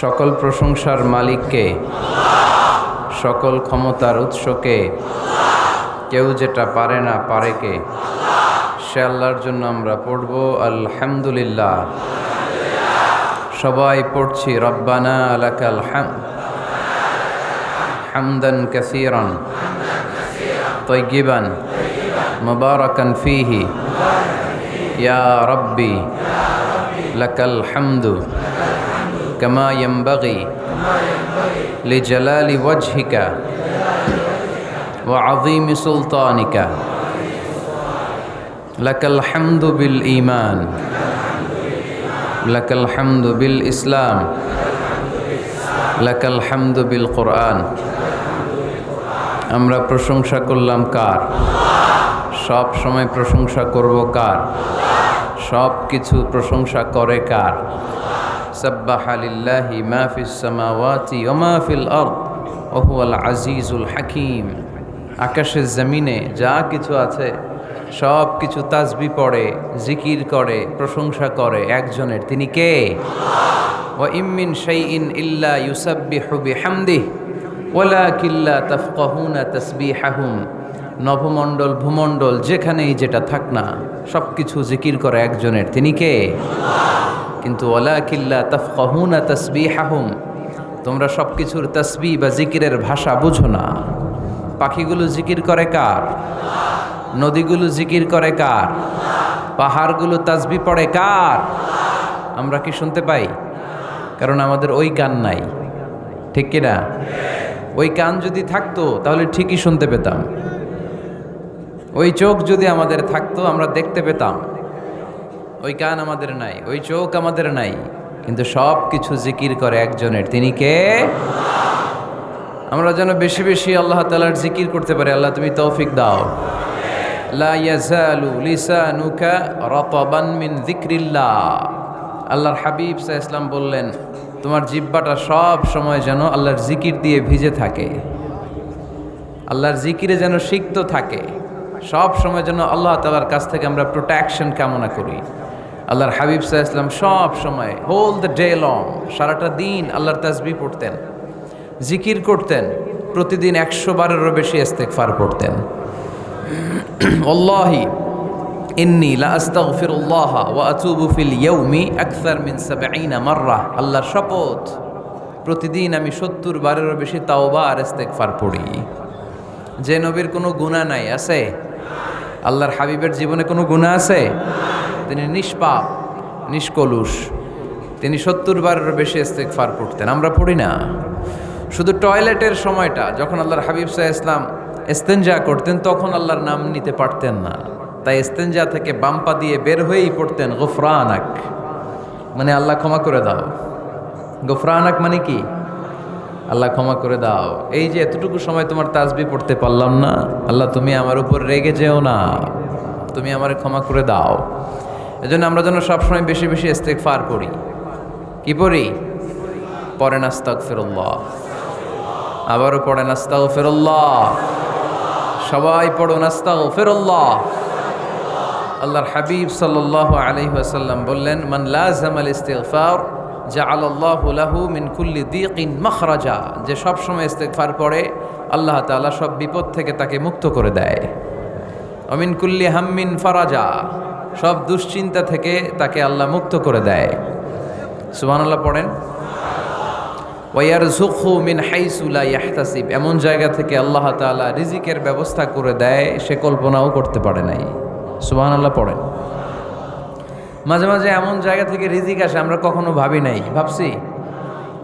সকল প্রশংসার মালিককে, সকল ক্ষমতার উৎসকে, কেউ যেটা পারে না পারে কে, সে আল্লাহর জন্য আমরা পড়ব আলহামদুলিল্লাহ। সবাই পড়ছি রব্বানা লাকাল হামদ হামদান কাসীরান তাইয়িবান মুবারাকান ফীহি ইয়া রাব্বি লাকাল হামদু কামা ইয়ানবাগি লিজালালি ওয়াজহিকা ওয়া আযীমি সুলতানিকা। লাকাল হামদু বিল ঈমান, লাকাল হামদু বিল ইসলাম, লাকাল হামদু বিল কোরআন। আমরা প্রশংসা করলাম কার? সব সময় প্রশংসা করব কার? সব কিছু প্রশংসা করে কার? সাব্বাহা লিল্লাহি মা ফিস সামাওয়াতি ওয়া মা ফিল আরদ ওয়া হুয়াল আজিজুল হাকীম। আকাশের জমিনে যা কিছু আছে সব কিছু তাসবিহ পড়ে, জিকির করে, প্রশংসা করে একজনের, তিনি কে? ওয়া ইম মিন শাইইন ইল্লা ইউসাব্বিহু বিহামদিহি ওয়ালাকিন লা তাফকাহুনা তাসবিহাহুম। নভমণ্ডল ভূমণ্ডল যেখানেই যেটা থাক না সব কিছু জিকির করে একজনের, তিনি কে? কিন্তু ওয়ালাকিন লা তাফকাহুনা তাসবিহাহুম, তোমরা সব কিছুর তাসবিহ বা জিকিরের ভাষা বুঝো না। পাখিগুলো জিকির করে কার? নদীগুলো জিকির করে কার? পাহাড়গুলো তাসবিহ পড়ে কার? আমরা কি শুনতে পাই? কারণ আমাদের ওই কান নাই, ঠিক কিনা? ওই কান যদি থাকতো তাহলে ঠিকই শুনতে পেতাম। ওই চোখ যদি আমাদের থাকতো আমরা দেখতে পেতাম। ওই কান আমাদের নাই, ওই চোখ আমাদের নাই, কিন্তু সব কিছু জিকির করে একজনের, তিনি কে? আমরা যেন বেশি বেশি আল্লাহ তাআলার জিকির করতে পারি। আল্লাহ তুমি তৌফিক দাও। লা ইয়াজালু লিসানুকা রাতাবান মিন যিকরিল্লাহ। আল্লাহর হাবিব সাল্লাল্লাহু আলাইহি ওয়াসাল্লাম বললেন, তোমার জিহ্বাটা সব সময় যেন আল্লাহর জিকির দিয়ে ভিজে থাকে, আল্লাহর জিকিরে যেন সিক্ত থাকে। সব সময় যেন আল্লাহ তাআলার কাছ থেকে আমরা প্রোটেকশন কামনা করি। আল্লাহর হাবিব সাল্লাল্লাহু আলাইহি ওয়াসাল্লাম সব সময় হোল দ্য ডে লং, সারাটা দিন আল্লাহর তাসবিহ পড়তেন, জিকির করতেন, প্রতিদিন 100 বারেরও বেশি ইস্তেগফার পড়তেন। ওয়াল্লাহি ইন্নী লা আস্তাগফিরুল্লাহ ওয়া আতুবু ফিল ইয়াউমি আকসার মিন 70 মাররা। আল্লাহর শপথ, প্রতিদিন আমি 70 বারেরও বেশি তাওবা আর ইস্তেগফার পড়ি। যে নবীর কোনো গুনাহ নাই, আছে? আল্লাহর হাবিবের জীবনে কোনো গুনাহ আছে? তিনি নিষ্পাপ, নিষ্কলুষ, তিনি 70 বারেরও বেশি ইস্তেগফার পড়তেন। আমরা পড়ি না। শুধু টয়লেটের সময়টা যখন আল্লাহর হাবিব সাল্লাল্লাহু আলাইহি ওয়াসাল্লাম ইস্তেনজা করতেন তখন আল্লাহর নাম নিতে পারতেন না, তাই ইস্তেনজা থেকে বাম্পা দিয়ে বের হয়েই পড়তেন গুফরানাক, মানে আল্লাহ ক্ষমা করে দাও। গুফরানাক মানে কি? আল্লাহ ক্ষমা করে দাও। এই যে এতটুকু সময় তোমার তাসবিহ পড়তে পারলাম না, আল্লাহ তুমি আমার উপর রেগে যেও না, তুমি আমারে ক্ষমা করে দাও। এজন্য আমরা যেন সবসময় বেশি বেশি ইস্তেগফার পড়ি। কি পড়ি? পড়েন আস্তাগফিরুল্লাহ, আবারও পড়েন আস্তাগফিরুল্লাহ, সবাই পড়ুন আস্তাগফিরুল্লাহ। আল্লাহর হাবিব সাল্লাল্লাহু আলাইহি ওয়াসাল্লাম বললেন, মান লাযামাল ইস্তিগফার জাআলাল্লাহু লাহু মিন কুল্লি দীকিন মাখরাজা। যে সব সময় ইস্তিগফার পড়ে আল্লাহ তাআলা সব বিপদ থেকে তাকে মুক্ত করে দেয়। ওয়া মিন কুল্লি হাম্মিন ফারাজা, সব দুশ্চিন্তা থেকে তাকে আল্লাহ মুক্ত করে দেয়। সুবহানাল্লাহ পড়েন। ওয়ারযুকহু মিন হাইসু লা ইয়াহতাসিব, এমন জায়গা থেকে আল্লাহ তাআলা রিজিকের ব্যবস্থা করে দেয় সে কল্পনাও করতে পারে নাই। সুবহানাল্লাহ পড়েন। মাঝে মাঝে এমন জায়গা থেকে রিজিক আসে আমরা কখনো ভাবি নাই, ভাবছি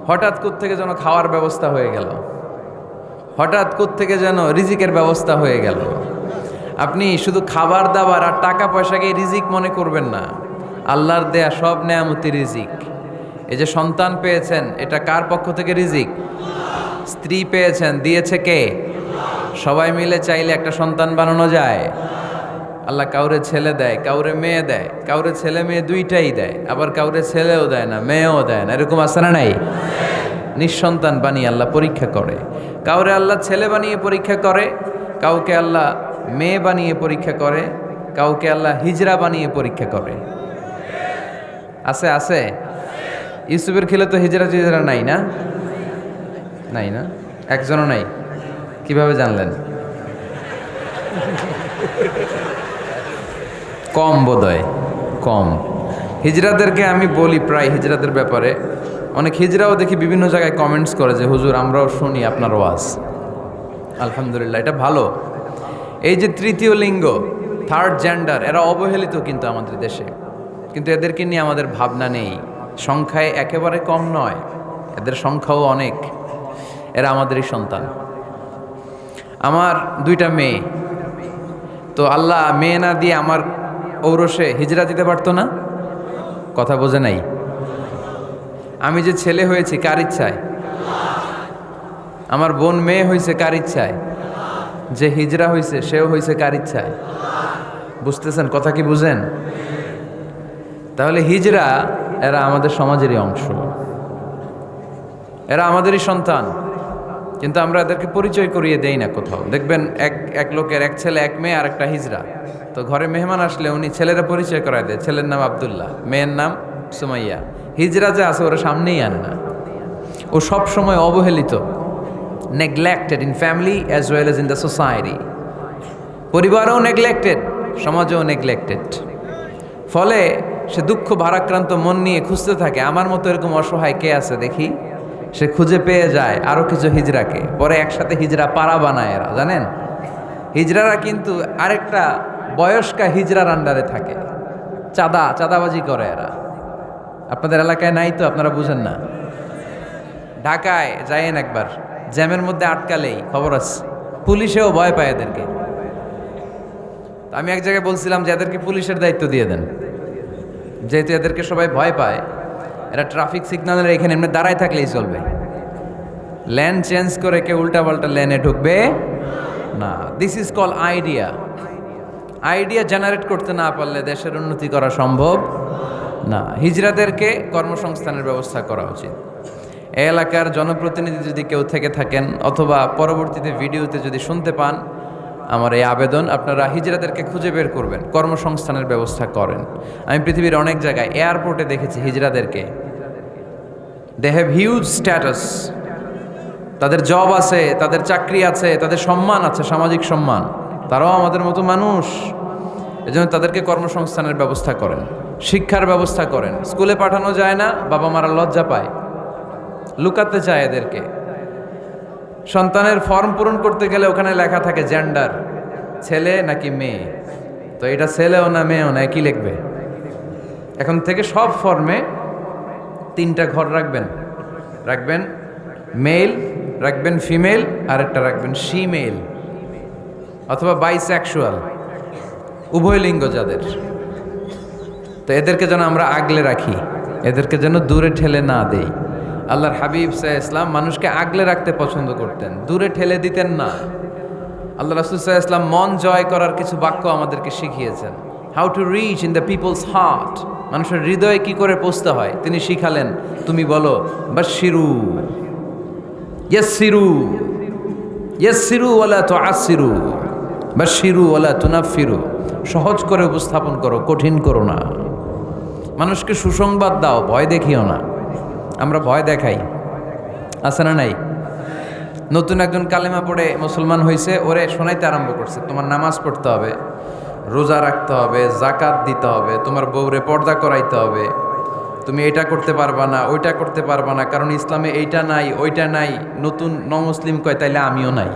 হঠাৎ কোত্থেকে যেন খাওয়ার ব্যবস্থা হয়ে গেল, হঠাৎ কোত্থেকে যেন রিজিকের ব্যবস্থা হয়ে গেল। আপনি শুধু খাবার দাবার আর টাকা পয়সাকে রিজিক মনে করবেন না, আল্লাহর দেয়া সব নেয়ামতি রিজিক। এই যে সন্তান পেয়েছেন এটা কার পক্ষ থেকে রিজিক? স্ত্রী পেয়েছেন, দিয়েছে কে? সবাই মিলে চাইলে একটা সন্তান বানানো যায়। আল্লাহ কাউরে ছেলে দেয়, কাউরে মেয়ে দেয়, কাউরে ছেলে মেয়ে দুইটাই দেয়, আবার কাউরে ছেলেও দেয় না, মেয়েও দেয় না, এরকম আছে না নাই? নিঃসন্তান বানিয়ে আল্লাহ পরীক্ষা করে। কাউরে আল্লাহ ছেলে বানিয়ে পরীক্ষা করে, কাউকে আল্লাহ মেয়ে বানিয়ে পরীক্ষা করে, কাউকে আল্লাহ হিজরা বানিয়ে পরীক্ষা করে। আছে আছে ইউসুফের ছেলে তো হিজরা টিজরা নাই না, নাই না, একজনও নাই। কিভাবে জানলেন? কম বোধহয়, কম। হিজরাদেরকে আমি বলি প্রায় হিজরাদের ব্যাপারে, অনেক হিজরাও দেখি বিভিন্ন জায়গায় কমেন্টস করে যে হুজুর আমরাও শুনি আপনার ওয়াজ। আলহামদুলিল্লাহ, এটা ভালো। এই যে তৃতীয় লিঙ্গ, থার্ড জেন্ডার, এরা অবহেলিত কিন্তু আমাদের দেশে, কিন্তু এদেরকে নিয়ে আমাদের ভাবনা নেই। সংখ্যায় একেবারে কম নয়, এদের সংখ্যাও অনেক। এরা আমাদেরই সন্তান। আমার দুইটা মেয়ে, তো আল্লাহ মেয়ে না দিয়ে আমার ঔরসে হিজরা দিতে পারতো না? কথা বোঝে নাই? আমি যে ছেলে হয়েছি কার ইচ্ছায়? আমার বোন মেয়ে হয়েছে কার ইচ্ছায়? যে হিজরা হয়েছে সেও হয়েছে কার ইচ্ছায়? বুঝতেছেন কথা কি বুঝেন? তাহলে হিজরা এরা আমাদের সমাজেরই অংশ, এরা আমাদেরই সন্তান, কিন্তু আমরা এদেরকে পরিচয় করিয়ে দেই না কোথাও। দেখবেন এক লোকের এক ছেলে এক মেয়ে আর একটা হিজরা, তো ঘরে মেহমান আসলে উনি ছেলেরা পরিচয় করায় দেয়, ছেলের নাম আব্দুল্লাহ, মেয়ের নাম সুমাইয়া। হিজরা যে আছে ওরা সামনেই আনে না। ও সব সময় অবহেলিত, neglected in family as well as in the society. পরিবারও নেগলেক্টেড, সমাজও নেগলেক্টেড। ফলে সে দুঃখ ভারাক্রান্ত মন নিয়ে খুঁজতে থাকে, আমার মতো এরকম অসহায় কে আছে দেখি। সে খুঁজে পেয়ে যায় আরও কিছু হিজড়াকে, পরে একসাথে হিজড়া পাড়া বানায় এরা, জানেন? হিজড়ারা কিন্তু আরেকটা বয়স্কা হিজড়ার আন্ডারে থাকে, চাঁদাবাজি করে এরা। আপনাদের এলাকায় নাই তো, আপনারা বুঝেন না। ঢাকায় যায়েন একবার, জ্যামের মধ্যে আটকালেই খবর আছে, পুলিশেও ভয় পায় এদেরকে। আমি এক জায়গায় বলছিলাম যে এদেরকে পুলিশের দায়িত্ব দিয়ে দেন, যেহেতু এদেরকে সবাই ভয় পায়। এরা ট্রাফিক সিগন্যালের এখানে এমনি দাঁড়ায় থাকলেই চলবে, লেন চেঞ্জ করে কেউ উল্টাপাল্টা লেনে ঢুকবে না। This is call idea. Idea generate করতে না পারলে দেশের উন্নতি করা সম্ভব না। হিজড়াদেরকে কর্মসংস্থানের ব্যবস্থা করা উচিত। এই এলাকার জনপ্রতিনিধি যদি কেউ থেকে থাকেন, অথবা পরবর্তীতে ভিডিওতে যদি শুনতে পান, আমার এই আবেদন, আপনারা হিজড়াদেরকে খুঁজে বের করবেন, কর্মসংস্থানের ব্যবস্থা করেন। আমি পৃথিবীর অনেক জায়গায় এয়ারপোর্টে দেখেছি হিজড়াদেরকে, দে হ্যাভ হিউজ স্ট্যাটাস, তাদের জব আছে, তাদের চাকরি আছে, তাদের সম্মান আছে, সামাজিক সম্মান। তারাও আমাদের মতো মানুষ, এজন্য তাদেরকে কর্মসংস্থানের ব্যবস্থা করেন, শিক্ষার ব্যবস্থা করেন। স্কুলে পাঠানো যায় না, বাবা মারা লজ্জা পায়, লুকাতে চায় এদেরকে। সন্তানের ফর্ম পূরণ করতে গেলে ওখানে লেখা থাকে জেন্ডার, ছেলে নাকি মেয়ে। তো এটা ছেলেও না মেয়েও না, একই লিখবে। এখন থেকে সব ফর্মে 3টা ঘর রাখবেন মেল, রাখবেন ফিমেল, আর একটা রাখবেন শিমেল অথবা বাইসেক্সুয়াল, উভয় লিঙ্গ যাদের। তো এদেরকে যেন আমরা আগলে রাখি, এদেরকে যেন দূরে ঠেলে না দেই। আল্লাহর হাবিব সাল্লাল্লাহু আলাইহি ওয়াসাল্লাম মানুষকে আগলে রাখতে পছন্দ করতেন, দূরে ঠেলে দিতেন না। আল্লাহ রাসূল সাল্লাল্লাহু আলাইহি ওয়াসাল্লাম মন জয় করার কিছু বাক্য আমাদেরকে শিখিয়েছেন। How to reach in the people's heart, মানুষের হৃদয়ে কি করে পৌঁছতে হয় তিনি শিখালেন। তুমি বলো বাশশিরু, ইয়াসসিরু, ইয়াসসিরু ওয়ালা তুআসসিরু, বাশশিরু ওয়ালা তুনাফফিরু। সহজ করে উপস্থাপন করো, কঠিন করো না। মানুষকে সুসংবাদ দাও, ভয় দেখিও না। আমরা ভয় দেখাই, আছে না নাই? নতুন একজন কালেমা পড়ে মুসলমান হয়েছে, ওরে শোনাইতে আরম্ভ করছে, তোমার নামাজ পড়তে হবে, রোজা রাখতে হবে, জাকাত দিতে হবে, তোমার বউরে পর্দা করাইতে হবে, তুমি এটা করতে পারবা না, ওইটা করতে পারবা না, কারণ ইসলামে এইটা নাই ওইটা নাই। নতুন মুসলিম কয় তাইলে আমিও নাই,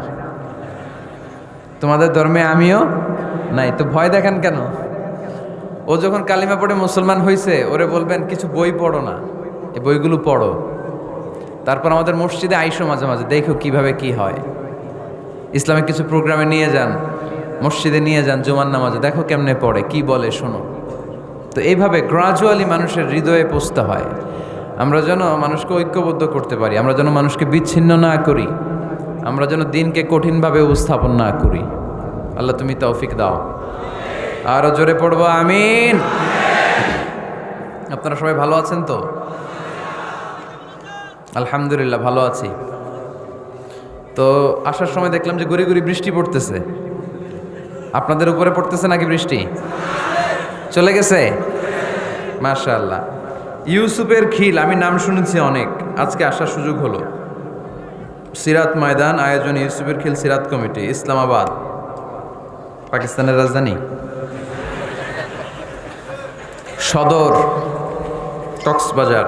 তোমাদের ধর্মে আমিও নাই। তো ভয় দেখেন কেন? ও যখন কালিমা পড়ে মুসলমান হয়েছে, ওরে বলবেন কিছু বই পড়ো না, এই বইগুলো পড়ো। তারপর আমাদের মসজিদে আইসো মাঝে মাঝে, দেখো কিভাবে কি হয়। ইসলামিক কিছু প্রোগ্রামে নিয়ে যান, মসজিদে নিয়ে যান, জুমার নামাজে, দেখো কেমনে পড়ে, কি বলে শোনো। তো এইভাবে গ্রাজুয়ালি মানুষের হৃদয়ে পৌঁছতে হয়। আমরা যেন মানুষকে ঐক্যবদ্ধ করতে পারি, আমরা যেন মানুষকে বিচ্ছিন্ন না করি, আমরা যেন দিনকে কঠিনভাবে উপস্থাপন না করি। আল্লাহ তুমি তৌফিক দাও। আরো জোরে পড়বো আমিন। আপনারা সবাই ভালো আছেন তো? আলহামদুলিল্লাহ ভালো আছি। তো আসার সময় দেখলাম যে গুড়ি গুড়ি বৃষ্টি পড়তেছে। আপনাদের উপরে পড়তেছে নাকি বৃষ্টি? চলে গেছে? মাশাআল্লাহ। ইউসুফের খিল, আমি নাম শুনেছি অনেক, আজকে আসার সুযোগ হলো। সিরাত ময়দান আয়োজন ইউসুফের খিল সিরাত কমিটি, ইসলামাবাদ, পাকিস্তানের রাজধানী। সদর কক্সবাজার।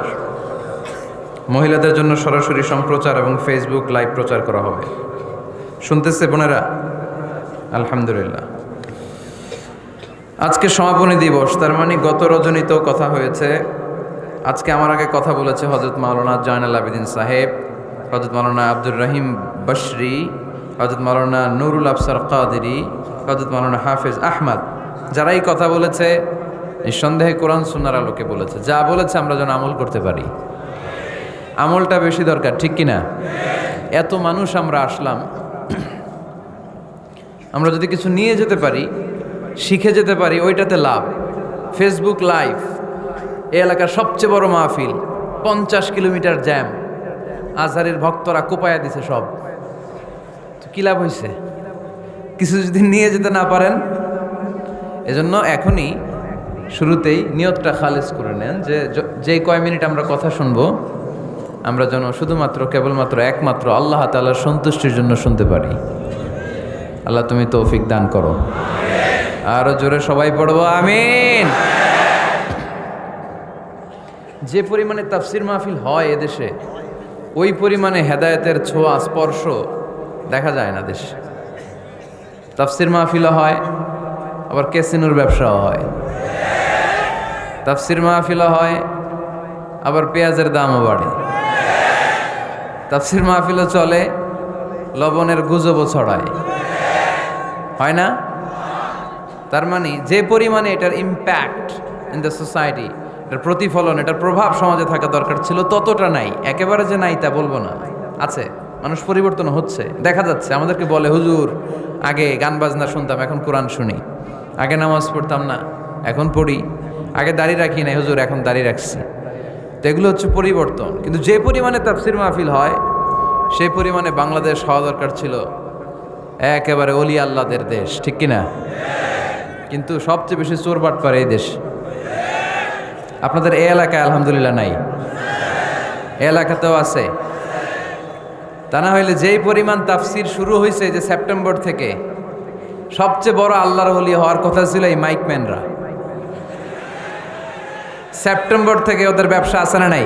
মহিলাদের জন্য সরাসরি সম্প্রচার এবং ফেসবুক লাইভ প্রচার করা হবে। শুনতেছে বোনেরা? আলহামদুলিল্লাহ। আজকে সমাপনী দিবস, তার মানে গত রজনীতেও কথা হয়েছে। আজকে আমার আগে কথা বলেছে হযরত মাওলানা জয়নাল আবেদিন সাহেব, হযরত মাওলানা আব্দুর রহিম বশরি, হযরত মাওলানা নুরুল আফসার কাদেরী, হযরত মাওলানা হাফেজ আহমদ। যারাই কথা বলেছে নিঃসন্দেহে কোরআন সুন্নাহর আলোকে বলেছে। যা বলেছে আমরা যেন আমল করতে পারি। আমলটা বেশি দরকার, ঠিক কিনা? এত মানুষ আমরা আসলাম, আমরা যদি কিছু নিয়ে যেতে পারি, শিখে যেতে পারি, ওইটাতে লাভ। ফেসবুক লাইভ, এই এলাকার সবচেয়ে বড় মাহফিল, 50 কিলোমিটার জ্যাম, আজহারের ভক্তরা কোপায়া দিছে সব। তো কি লাভ হয়েছে? কিছু যদি নিয়ে যেতে না পারেন, এজন্য এখনই শুরুতেই নিয়তটা খালেজ করে নেন যে যে কয় মিনিট আমরা কথা শুনবো, আমরা যেন শুধুমাত্র কেবলমাত্র একমাত্র আল্লাহ তাআলার সন্তুষ্টির জন্য শুনতে পারি। আল্লাহ তুমি তৌফিক দান করো। আরো জোরে সবাই পড়বো আমিন। যে পরিমাণে তাফসির মাহফিল হয় এদেশে, ওই পরিমাণে হেদায়েতের ছোঁয়া স্পর্শ দেখা যায় না দেশে। তাফসির মাহফিলও হয়, আবার ক্যাসিনোর ব্যবসাও হয়। তাফসির মাহফিলও হয়, আবার পেঁয়াজের দামও বাড়ে। তাফসির মাহফিলও চলে, লবণের গুজবও ছড়ায়, হয় না? তার মানে যে পরিমাণে এটার ইম্প্যাক্ট ইন দ্য সোসাইটি, এটার প্রতিফলন, এটার প্রভাব সমাজে থাকা দরকার ছিল, ততটা নাই। একেবারে যে নাই তা বলবো না, আছে। মানুষ পরিবর্তন হচ্ছে, দেখা যাচ্ছে। আমাদেরকে বলে, হুজুর আগে গান বাজনা শুনতাম, এখন কোরআন শুনি। আগে নামাজ পড়তাম না, এখন পড়ি। আগে দাড়ি রাখি নাই হুজুর, এখন দাড়ি রাখছি। তো এগুলো হচ্ছে পরিবর্তন। কিন্তু যে পরিমাণে তাফসির মাহফিল হয়, সেই পরিমাণে বাংলাদেশ হওয়া দরকার ছিল একেবারে অলি আল্লাহদের দেশ, ঠিক কিনা? কিন্তু সবচেয়ে বেশি চোর বাটপার এই দেশ। আপনাদের এই এলাকায় আলহামদুলিল্লাহ নাই, এই এলাকাতেও আছে। তা না হইলে যেই পরিমাণ তাফসির শুরু হয়েছে যে সেপ্টেম্বর থেকে, সবচেয়ে বড় আল্লাহর ওলি হওয়ার কথা ছিল এই মাইকম্যানরা। সেপ্টেম্বর থেকে ওদের ব্যবসা আছে না নাই?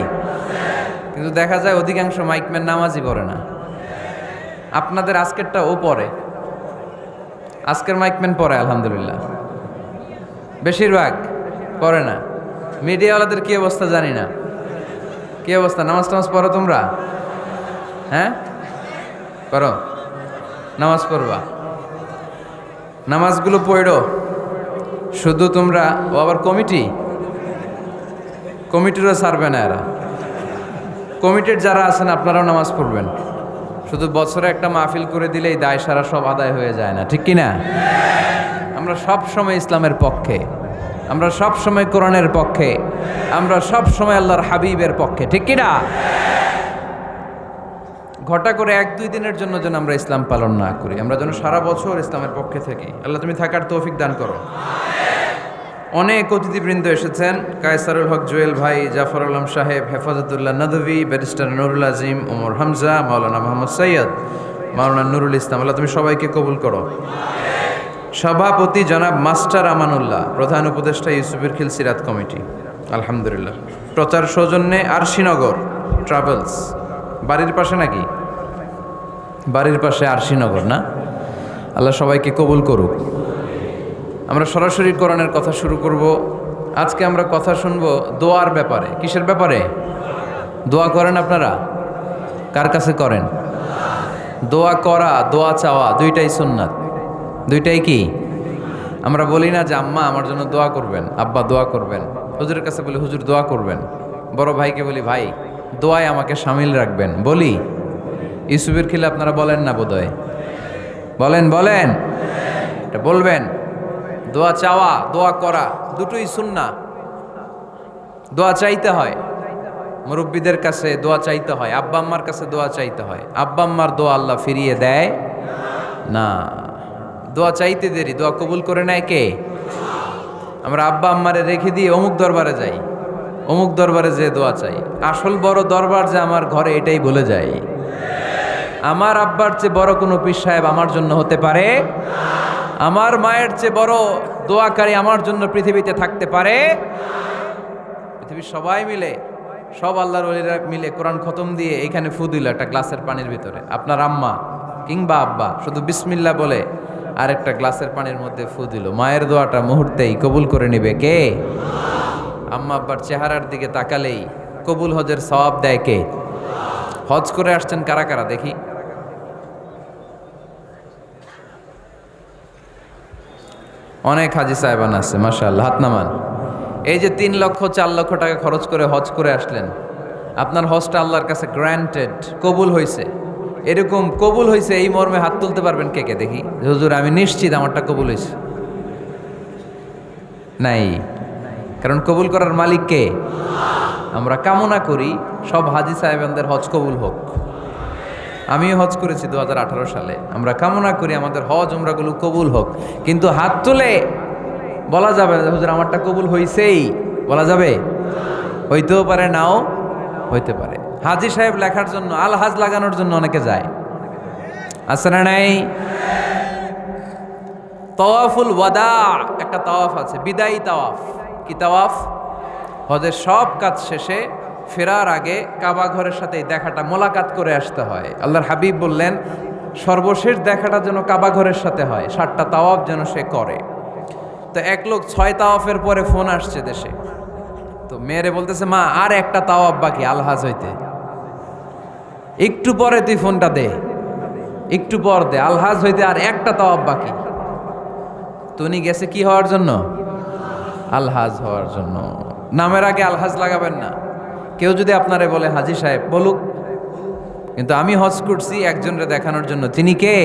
কিন্তু দেখা যায় অধিকাংশ মাইকম্যান নামাজই পড়ে না। আপনাদের আজকেরটা ও পড়ে, আজকের মাইকম্যান পড়ে আলহামদুলিল্লাহ, বেশিরভাগ পড়ে না। মিডিয়াওয়ালাদের কি অবস্থা জানি না, কি অবস্থা? নামাজ টামাজ পড়ো তোমরা? হ্যাঁ পড়ো, নামাজ পড়বা, নামাজগুলো পড়ো। শুধু তোমরা, ও আবার কমিটিরও ছাড়বে না এরা। কমিটির যারা আছেন আপনারাও নামাজ পড়বেন। শুধু বছরে একটা মাহফিল করে দিলেই দায় সারা সব আদায় হয়ে যায় না, ঠিক কিনা? আমরা সব সময় ইসলামের পক্ষে, আমরা সব সময় কোরআনের পক্ষে, আমরা সব সময় আল্লাহর হাবিবের পক্ষে, ঠিক কিনা? ঘটা করে 1-2 দিনের জন্য যেন আমরা ইসলাম পালন না করি, আমরা যেন সারা বছর ইসলামের পক্ষে থাকি। আল্লাহ তুমি থাকার তৌফিক দান করো। অনেক অতিথিবৃন্দ এসেছেন। কায়সারুল হক জুয়েল ভাই, জাফর আলম সাহেব, হেফাজতুল্লাহ নদভী, ব্যারিস্টার নুরুল আজিম, ওমর হামজা, মাওলানা মোহাম্মদ সৈয়দ, মাওলানা নুরুল ইসলাম। আল্লাহ তুমি সবাইকে কবুল করো। সভাপতি জনাব মাস্টার আমানুল্লাহ, প্রধান উপদেষ্টা ইউসুফের খিল সিরাত কমিটি, আলহামদুলিল্লাহ। প্রচার সৌজন্যে আরশিনগর ট্রাভেলস, বাড়ির পাশে নাকি? বাড়ির পাশে আরশিনগর না? আল্লাহ সবাইকে কবুল করুক। আমরা সরাসরি কোরআনের কথা শুরু করব। আজকে আমরা কথা শুনব দোয়ার ব্যাপারে। কিসের ব্যাপারে? দোয়া করেন আপনারা? কার কাছে করেন? দোয়া করা, দোয়া চাওয়া দুইটাই সুন্নাত। দুইটাই কি? আমরা বলি না যে আম্মা আমার জন্য দোয়া করবেন, আব্বা দোয়া করবেন। হুজুরের কাছে বলি হুজুর দোয়া করবেন। বড় ভাইকে বলি ভাই দোয়ায় আমাকে শামিল রাখবেন, বলি। ইউসুফের খিলে আপনারা বলেন না বোধহয়? বলেন এটা বলবেন। দোয়া চাওয়া, দোয়া করা দুটোই সুন্নাহ। দোয়া চাইতে হয়, মুরব্বীদের কাছে দোয়া চাইতে হয়, আব্বা আম্মার কাছে দোয়া চাইতে হয়। আব্বা আম্মার দোয়া আল্লাহ ফিরিয়ে দেয় না। দোয়া চাইতে দেরি, দোয়া কবুল করে নেয় কে? আমরা আব্বা আম্মারে রেখে দিয়ে অমুক দরবারে যাই, অমুক দরবারে যে দোয়া চাই, আসল বড় দরবার যে আমার ঘরে এটাই বলে যায়। আমার আব্বার চেয়ে বড় কোনো পীর সাহেব আমার জন্য হতে পারে, আমার মায়ের চেয়ে বড় দোয়াকারী আমার জন্য পৃথিবীতে থাকতে পারে। পৃথিবীর সবাই মিলে, সব আল্লাহর ওলিরা মিলে কোরআন খতম দিয়ে এখানে ফু দিল একটা গ্লাসের পানির ভিতরে, আপনার আম্মা কিংবা আব্বা শুধু বিসমিল্লাহ বলে আরেকটা গ্লাসের পানির মধ্যে ফু দিল, মায়ের দোয়াটা মুহূর্তেই কবুল করে নেবে কে? আম্মা আব্বার চেহারার দিকে তাকালেই কবুল হজের সওয়াব দেয় কে? হজ করে আসছেন কারা কারা দেখি? অনেক হাজি সাহেবান আছে, মাশাআল্লাহ, হাত নামান। এই যে 3 লক্ষ 4 লক্ষ টাকা খরচ করে হজ করে আসলেন, আপনার হজটা আল্লাহর কাছে গ্র্যান্টেড, কবুল হয়েছে। এরকম কবুল হয়েছে এই মর্মে হাত তুলতে পারবেন কে কে দেখি? হুজুর আমি নিশ্চিত আমারটা কবুল হয়েছে। নাই, কারণ কবুল করার মালিক কে? আমরা কামনা করি সব হাজি সাহেবানদের হজ কবুল হোক। আমিও হজ করেছি 2018 সালে। আমরা কামনা করি আমাদের হজ উমরাগুলো কবুল হোক, কিন্তু হাত তুলে বলা যাবে না হুজুর আমারটা কবুল হইছেই, বলা যাবে? হইতেও পারে, নাও হইতে পারে। হাজি সাহেব লেখার জন্য, আল হাজ লাগানোর জন্য অনেকে যায়, আছে না নাই? তাওয়াফুল ওয়াদা একটা তাওয়াফ আছে, বিদায়ী তাওয়াফ। কি তাওয়াফ? হজের সব কাজ শেষে ফেরার আগে কাবা ঘরের সাথে দেখাটা, মোলাকাত করে আসতে হয়। আল্লাহর হাবিব বললেন সর্বশেষ দেখাটা যেন কাবা ঘরের সাথে হয়, 7টা তাওয়াফ যেন সে করে। তো এক লোক 6 তাওয়াফের পরে ফোন আসছে দেশে, তো মেয়েরে বলতেছে মা আর একটা তাওয়াফ বাকি আলহাজ হইতে, একটু পরে তুই ফোনটা দে, একটু পর দে, আলহাজ হইতে আর একটা তাওয়াফ বাকি। তো উনি গেছে কি হওয়ার জন্য? আলহাজ হওয়ার জন্য। নামের আগে আলহাজ লাগাবেন না। কেউ যদি আপনারে বলে হাজি সাহেব, বলুক, কিন্তু আমি হজ করছি একজনরে দেখানোর জন্য। তিনি কে?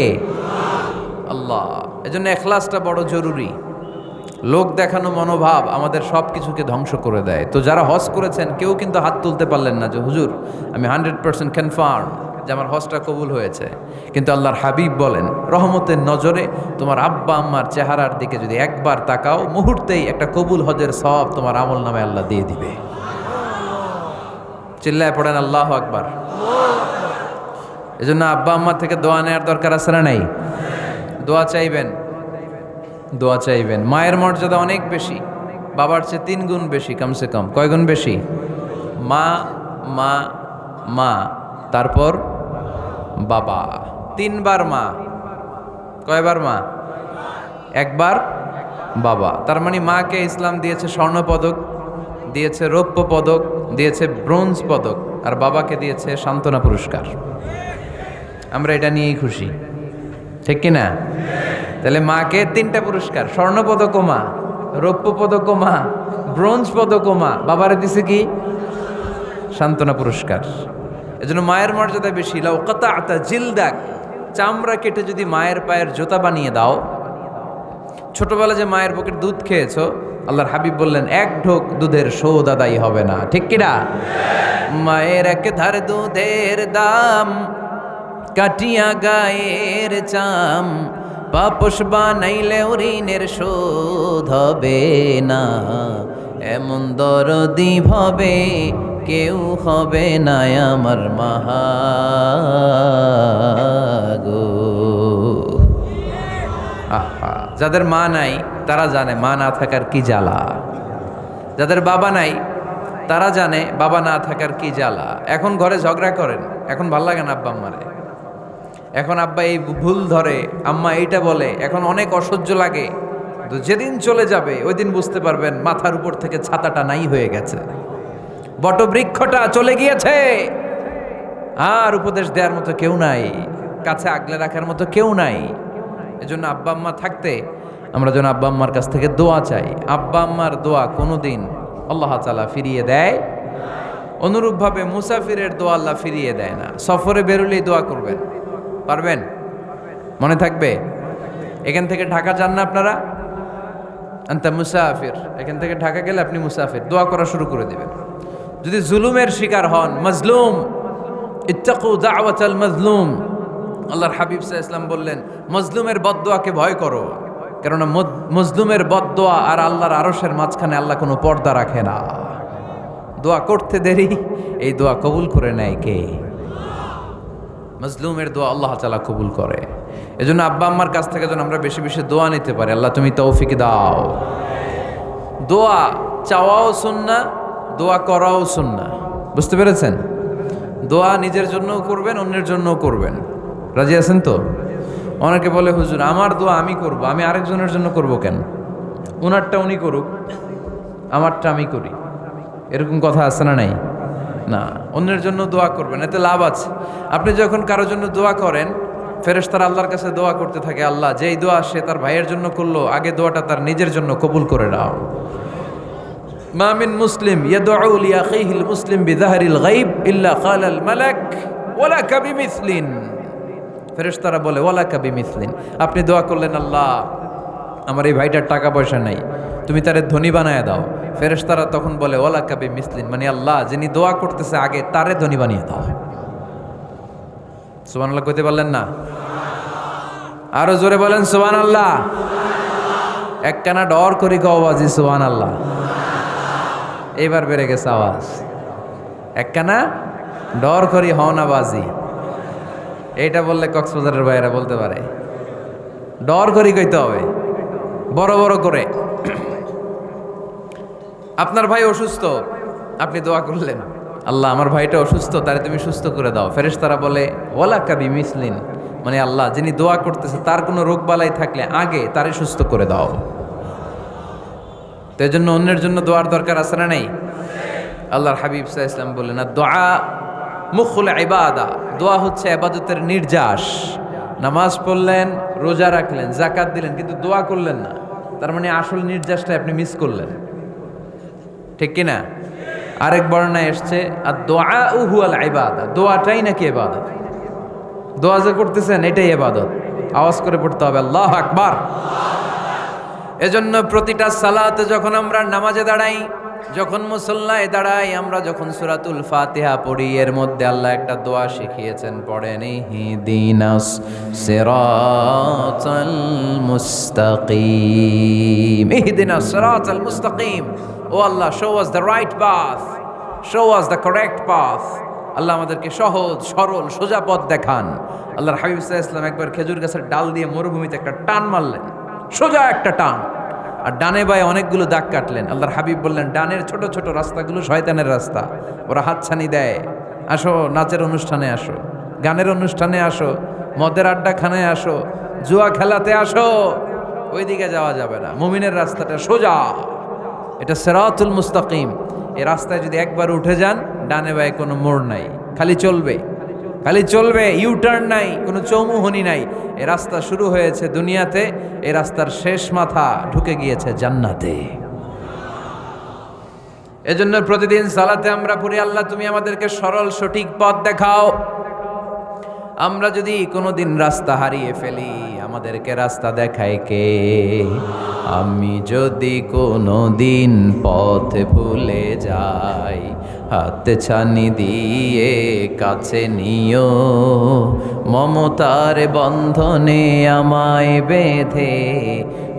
আল্লাহ। এজন্য ইখলাসটা বড় জরুরি। লোক দেখানো মনোভাব আমাদের সব কিছুকে ধ্বংস করে দেয়। তো যারা হজ করেছেন কেউ কিন্তু হাত তুলতে পারলেন না যে হুজুর আমি 100% কনফার্ম যে আমার হজটা কবুল হয়েছে। কিন্তু আল্লাহর হাবিব বলেন রহমতের নজরে তোমার আব্বা আম্মার চেহারার দিকে যদি একবার তাকাও, মুহূর্তেই একটা কবুল হজের সওয়াব তোমার আমল নামে আল্লাহ দিয়ে দিবে। চিল্লায় পড়েন আল্লাহু আকবার। এজন্য আব্বা আম্মা থেকে দোয়া নেওয়ার দরকার আছে না নাই? দোয়া চাইবেন, দোয়া চাইবেন। মায়ের মর্যাদা অনেক বেশি, বাবার চেয়ে 3 গুণ বেশি, কমসে কম। কয় গুণ বেশি? মা মা মা, তারপর বাবা। 3 বার মা। কয়বার মা? 1 বার বাবা। তার মানে মাকে ইসলাম দিয়েছে স্বর্ণ পদক, দিয়েছে রৌপ্য পদক, দিয়েছে ব্রোঞ্জ পদক, আর বাবাকে দিয়েছে সান্ত্বনা পুরস্কার। আমরা এটা নিয়েই খুশি, ঠিক কিনা? তাহলে মাকে 3টা পুরস্কার, স্বর্ণ পদকও মা, রৌপ্য পদকও মা, ব্রোঞ্জ পদকও মা, বাবারে দিছে কি? সান্ত্বনা পুরস্কার। এজন্য মায়ের মর্যাদা বেশি। লাউ কাতাআতা জিলদাক, চামড়া কেটে যদি মায়ের পায়ের জুতা বানিয়ে দাও। ছোটবেলা যে মায়ের বুকের দুধ খেয়েছো, আল্লাহর হাবিব বললেন 1 ঢোক দুধের শোধ আদায় হবে না, ঠিক কিনা? মায়ের এক ধার দুধের দাম, কাটিয়া গায়ের চাম, পাপস বানাইলে ঋণের শোধ হবে না, এমন দরদি ভবে কেউ হবে না আমার মাহাগো। আহা, যাদের মা নাই তারা জানে মা না থাকার কি জ্বালা। যাদের বাবা নাই তারা জানে বাবা না থাকার কি জ্বালা। এখন ঘরে ঝগড়া করেন, এখন ভাল লাগে না আব্বা আম্মারে, এখন আব্বা এই ভুল ধরে, আম্মা এইটা বলে, এখন অনেক অসহ্য লাগে। তো যেদিন চলে যাবে ওই দিন বুঝতে পারবেন মাথার উপর থেকে ছাতাটা নাই হয়ে গেছে, বটবৃক্ষটা চলে গিয়েছে, আর উপদেশ দেওয়ার মতো কেউ নাই, কাছে আগলে রাখার মতো কেউ নাই। এজন্য আব্বা আম্মা থাকতে আমরা যেন আব্বা আম্মার কাছ থেকে দোয়া চাই। আব্বা আম্মার দোয়া কোনোদিন আল্লাহ তাআলা ফিরিয়ে দেয়। অনুরূপভাবে মুসাফিরের দোয়া আল্লাহ ফিরিয়ে দেয় না। সফরে বেরোলেই দোয়া করবেন, পারবেন? মনে থাকবে? এখান থেকে ঢাকা যান না আপনারা? আনতা মুসাফির, এখান থেকে ঢাকা গেলে আপনি মুসাফির, দোয়া করা শুরু করে দিবেন। যদি জুলুমের শিকার হন, মাজলুম, ইত্তাকু দাওয়াতাল মাজলুম, আল্লাহর হাবিব সাল্লাল্লাহু আলাইহি ওয়াসাল্লাম বললেন মজলুমের বদদোয়াকে ভয় করো, কেননা মজলুমের বদদোয়া আর আল্লাহর আরশের মাঝখানে আল্লাহ কোনো পর্দা রাখে না। দোয়া করতে দেরি, এই দোয়া কবুল করে নেয় কে? মজলুমের দোয়া আল্লাহ তাআলা কবুল করে। এজন্য আব্বা আম্মার কাছ থেকে যেন আমরা বেশি বেশি দোয়া নিতে পারি। আল্লাহ তুমি তৌফিক দাও। দোয়া চাওয়াও সুন্নাহ, দোয়া করাও সুন্নাহ। বুঝতে পেরেছেন? দোয়া নিজের জন্যও করবেন, অন্যের জন্যও করবেন। রাজি আছেন তো? অনেকে বলে হুজুর আমার দোয়া আমি করব, আমি আরেকজনের জন্য করব কেন? ওনারটা উনি করুক, আমারটা আমি করি, এরকম কথা আছে না নাই? না, অন্যের জন্য দোয়া করবেন, এতে লাভ আছে। আপনি যখন কারোর জন্য দোয়া করেন, ফেরেশতারা আল্লাহর কাছে দোয়া করতে থাকে, আল্লাহ যেই দোয়া সে তার ভাইয়ের জন্য করলো, আগে দোয়াটা তার নিজের জন্য কবুল করে দাও। মা মিন মুসলিম ইয়াদউ লিআখিহিল মুসলিম বিযাহরিল গায়ব ইল্লা ক্বালাল মালাক ওয়ালাকা বিমিসলিন। ফেরেশতারা বলে ওয়ালাকা বিমিসলিন, আপনি দোয়া করলেন আল্লাহ আমার এই ভাইটার টাকা পয়সা নাই, তুমি তারে ধনী বানায় দাও। ফেরেশতারা তখন বলে ওয়ালাকা বিমিসলিন, মানে আল্লাহ যিনি দোয়া করতেছে আগে তারে ধনী বানিয়ে দাও। সুবহানাল্লাহ কইতে পারলেন না? আরো জোরে বলেন সুবহানাল্লাহ। একখানা ডর করি কওয়াজি সুবহানাল্লাহ। এবার বেড়ে গেছে আওয়াজ। একখানা ডর করি হওনাবাজি, এইটা বললে কক্সবাজারের ভাইয়েরা বলতে পারে। ডর করি কইতে হবে বড় বড় করে। আপনার ভাই অসুস্থ, আপনি দোয়া করলেন আল্লাহ আমার ভাইটা অসুস্থ, তারে তুমি সুস্থ করে দাও। ফেরেশতারা বলে ওয়ালাকা বিমিসলিন, মানে আল্লাহ যিনি দোয়া করতেছে তার কোনো রোগ বালাই থাকলে আগে তারে সুস্থ করে দাও। তো এই জন্য অন্যের জন্য দোয়ার দরকার আছে না নেই? আল্লাহর হাবিব সাল্লাল্লাহু আলাইহি ওয়াসাল্লাম বললেন দোয়া মুখুল ইবাদা, দোয়া হচ্ছে ইবাদতের নির্যাস। নামাজ পড়লেন, রোজা রাখলেন, যাকাত দিলেন, কিন্তু দোয়া করলেন না, তার মানে আসল নির্যাসটা আপনি মিস করলেন, ঠিক কি না? আরেক বর্ণনায় এসছে আর দোয়া হুয়াল ইবাদা, দোয়াটাই নাকি ইবাদত। দোয়া যে করতেছেন এটাই ইবাদত। আওয়াজ করে পড়তে হবে আল্লাহু আকবার। এজন্য প্রতিটা সালাতে যখন আমরা নামাজে দাঁড়াই, যখন মুসল্লায় দাঁড়াই, আমরা যখন সূরাতুল ফাতিহা পড়ি, এর মধ্যে আল্লাহ একটা দোয়া শিখিয়েছেন, পড়েন ইহদিনাস সিরাতাল মুস্তাকিম। ইহদিনাস সিরাতাল মুস্তাকিম, ও আল্লাহ show us the right path, show us the correct path. আল্লাহ আমাদেরকে সহজ সরল সোজা পথ দেখান। আল্লাহর হাবিব সাল্লাল্লাহু আলাইহি ওয়াসাল্লাম একবার খেজুর গাছের ডাল দিয়ে মরুভূমিতে একটা টান মারলেন, সোজা একটা টান, আর ডানে বায়ে অনেকগুলো দাগ কাটলেন। আল্লাহর হাবিব বললেন ডানের ছোট ছোট রাস্তাগুলো শয়তানের রাস্তা, ওরা হাতছানি দেয়। আসো নাচের অনুষ্ঠানে আসো, গানের অনুষ্ঠানে আসো, মদের আড্ডাখানায় আসো, জুয়া খেলাতে আসো, ওইদিকে যাওয়া যাবে না। মুমিনের রাস্তাটা সোজা, এটা সিরাতুল মুস্তাকিম। এই রাস্তায় যদি একবার উঠে যান, ডানে বায়ে কোনো মোড় নাই, খালি চলবে, খালি চলবে, ইউটার্ন নাই, কোনো চৌমুহনি নাই। এই রাস্তা শুরু হয়েছে দুনিয়াতে, এই রাস্তার শেষ মাথা ঢুকে গিয়েছে জান্নাতে। এজন্য প্রতিদিন সালাতে আমরা পড়ি আল্লাহ তুমি আমাদেরকে সরল সঠিক পথ দেখাও। আমরা যদি কোনোদিন রাস্তা হারিয়ে ফেলি, আমাদেরকে রাস্তা দেখায় কে? আমি যদি কোনোদিন পথ ভুলে যাই, হাত ছানি দিয়ে কাছে নিও, মমতার বন্ধনে আমায় বেঁধে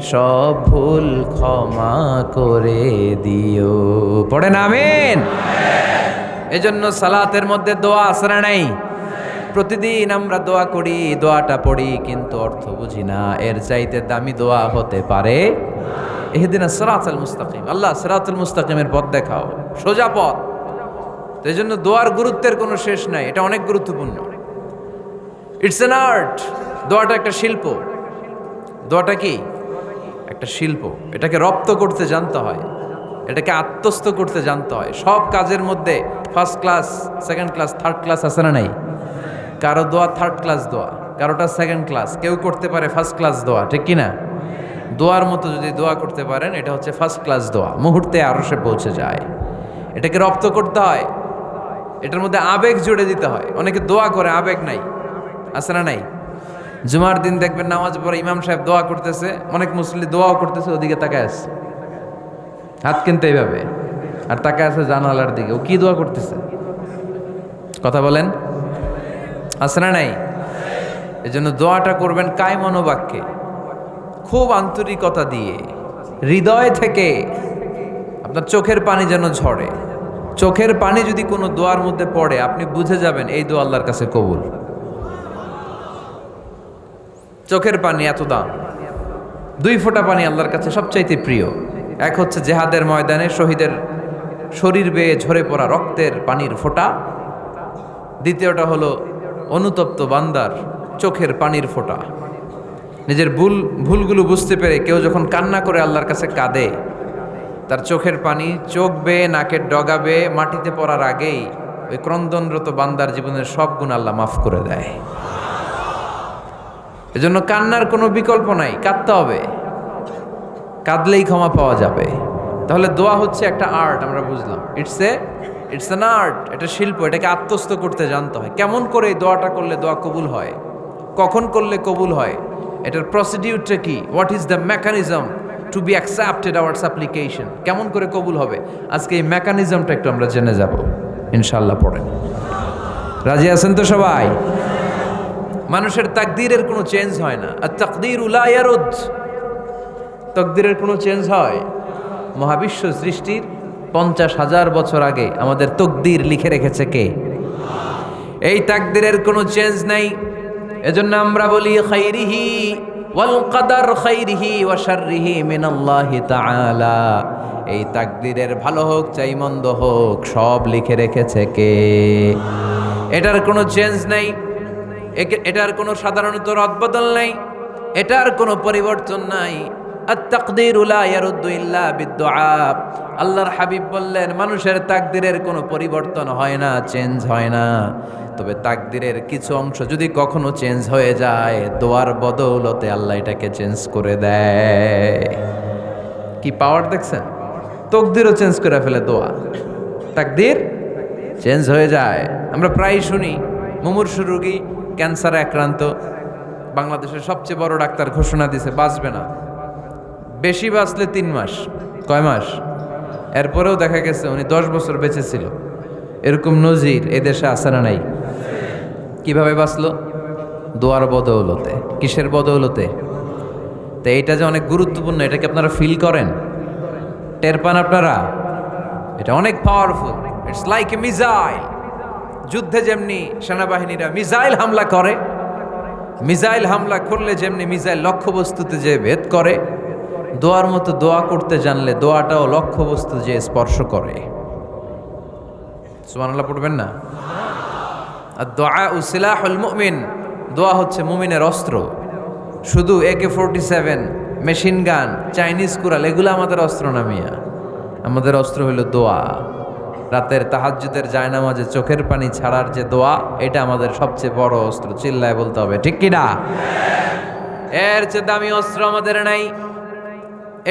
সব ভুল ক্ষমা করে দিও। পড়েন আমিন। এজন্য সালাতের মধ্যে দোয়া আছে না নাই? প্রতিদিন আমরা দোয়া করি, দোয়াটা পড়ি, কিন্তু অর্থ বুঝি না। এর চাইতে দামি দোয়া হতে পারে ইহদিনাস সিরাতাল মুস্তাকিম, আল্লাহ সিরাতুল মুস্তাকিমের পথ দেখাও, সোজা পথ। তো এই জন্য দোয়ার গুরুত্বের কোনো শেষ নাই, এটা অনেক গুরুত্বপূর্ণ। It's an art. দোয়াটা একটা শিল্প। দোয়াটা কি? একটা শিল্প। এটাকে রপ্ত করতে জানতে হয়, এটাকে আত্মস্থ করতে জানতে হয়। সব কাজের মধ্যে first class, second class, third class আছে না নাই? কারো দোয়া থার্ড ক্লাস দোয়া, কারোটা সেকেন্ড ক্লাস, কেউ করতে পারে ফার্স্ট ক্লাস দোয়া, ঠিক কি না? দোয়ার মতো যদি দোয়া করতে পারেন, এটা হচ্ছে ফার্স্ট ক্লাস দোয়া, মুহূর্তে আরশে পৌঁছে যায়। এটাকে রপ্ত করতে হয়, এটার মধ্যে আবেগ জুড়ে দিতে হয়। অনেকে দোয়া করে আবেগ নাই, আছে না নাই? জুমার দিন দেখবেন নামাজ পড়ে ইমাম সাহেব দোয়া করতেছে, অনেক মুসল্লি দোয়াও করতেছে, ওদিকে তাকায় আছে, হাত কিনতে এইভাবে, আর তাকায় আছে জানালার দিকে। ও কি দোয়া করতেছে? কথা বলেন, আছে না নাই? এই জন্য দোয়াটা করবেন কায় মনোবাক্যে, খুব আন্তরিকতা দিয়ে, হৃদয় থেকে। আপনার চোখের পানি যেন ঝরে, চোখের পানি যদি কোনো দোয়ার মধ্যে পড়ে আপনি বুঝে যাবেন এই দোয়া আল্লাহর কাছে কবুল। চোখের পানি এত দাম, 2 ফোঁটা পানি আল্লাহর কাছে সবচাইতে প্রিয়। এক হচ্ছে জেহাদের ময়দানে শহীদের শরীর বেয়ে ঝরে পড়া রক্তের পানির ফোঁটা, দ্বিতীয়টা হলো অনুতপ্ত বান্দার চোখের পানির ফোঁটা। নিজের ভুলগুলো বুঝতে পেরে কেউ যখন কান্না করে আল্লাহর কাছে কাঁদে, তার চোখের পানি চোখ বেয়ে নাকের ডগা বেয়ে মাটিতে পড়ার আগেই ওই ক্রন্দনরত বান্দার জীবনের সব গুণ আল্লাহ মাফ করে দেয়। এজন্য কান্নার কোনো বিকল্প নাই, কাঁদতে হবে, কাঁদলেই ক্ষমা পাওয়া যাবে। তাহলে দোয়া হচ্ছে একটা আর্ট, আমরা বুঝলাম। ইটস অ্যান আর্ট, এটা শিল্প, এটাকে আত্মস্থ করতে জানতে হয়। কেমন করে এই দোয়াটা করলে দোয়া কবুল হয়, কখন করলে কবুল হয়, এটার প্রসিডিউরটা কি, what is the mechanism two be accepted hour সাপ্লিকেশন, কেমন করে কবুল হবে, আজকে এই মেকানিজমটা একটু আমরা জেনে যাব ইনশাআল্লাহ। পড়েন, রাজি আছেন তো সবাই? মানুষের তাকদীরের কোনো চেঞ্জ হয় না। আর তাকদীরু লা ইয়ারুদ, তাকদীরের কোনো চেঞ্জ হয়? মহাবিশ্ব সৃষ্টির 50,000 বছর আগে আমাদের তকদীর লিখে রেখেছে কে? এই তাকদীরের কোনো চেঞ্জ নাই। এজন্য আমরা বলি খাইরিহি ওয়াল কদর খাইরিহি ওয়া শাররিহি মিনাল্লাহি তাআলা। এই তাকদীরের ভালো হোক চাই মন্দ হোক সব লিখে রেখেছে কে? এটার কোনো চেঞ্জ নাই, এটার কোনো সাধারণত রদবদল নাই, এটার কোনো পরিবর্তন নাই। আত-তাকদীরু লা ইয়ারুদ্দু ইল্লা বিদ-দুআ। আল্লাহর হাবিব বললেন মানুষের তাকদীরের কোনো পরিবর্তন হয় না, চেঞ্জ হয় না। তবে তাকদীরের কিছু অংশ যদি কখনো চেঞ্জ হয়ে যায়, দোয়ার বদৌলতে আল্লাহ এটাকে চেঞ্জ করে দেয়। কি পাওয়ার দেখছেন? তকদীরও চেঞ্জ করে ফেলে দোয়া, তাকদীর চেঞ্জ হয়ে যায়। আমরা প্রায় শুনি মুমূর্ষু রোগী, ক্যান্সারে আক্রান্ত, বাংলাদেশের সবচেয়ে বড় ডাক্তার ঘোষণা দিয়েছে বাঁচবে না, বেশি বাঁচলে 3 মাস। কয় মাস? এরপরেও দেখা গেছে উনি 10 বছর বেঁচে ছিল। এরকম নজির এদেশে আছে না নাই? কিভাবে বাঁচলো? দোয়ার বদৌলতে। কিসের বদৌলতে? তো এইটা যে অনেক গুরুত্বপূর্ণ, এটাকে আপনারা ফিল করেন, টের পান আপনারা? এটা অনেক powerful. It's like a missile. যুদ্ধে যেমনি সেনাবাহিনীরা মিসাইল হামলা করে, মিসাইল হামলা করলে যেমনি মিসাইল লক্ষ্যবস্তুতে যে ভেদ করে, দোয়ার মতো দোয়া করতে জানলে দোয়াটাও লক্ষ্যবস্তু যে স্পর্শ করে। সুবহানাল্লাহ পড়বেন না? আর দোয়া সিলাহুল মুমিন, দোয়া হচ্ছে মুমিনের অস্ত্র। শুধু AK-47, machine gun, Chinese Corel এগুলো আমাদের অস্ত্র না মিয়া। আমাদের অস্ত্র হলো দোয়া। রাতের তাহাজ্জুদের জায়নামাজে চোখের পানি ছাড়ার যে দোয়া, এটা আমাদের সবচেয়ে বড় অস্ত্র। চিল্লায় বলতে হবে ঠিক কি না? এর চেয়ে দামি অস্ত্র আমাদের নাই।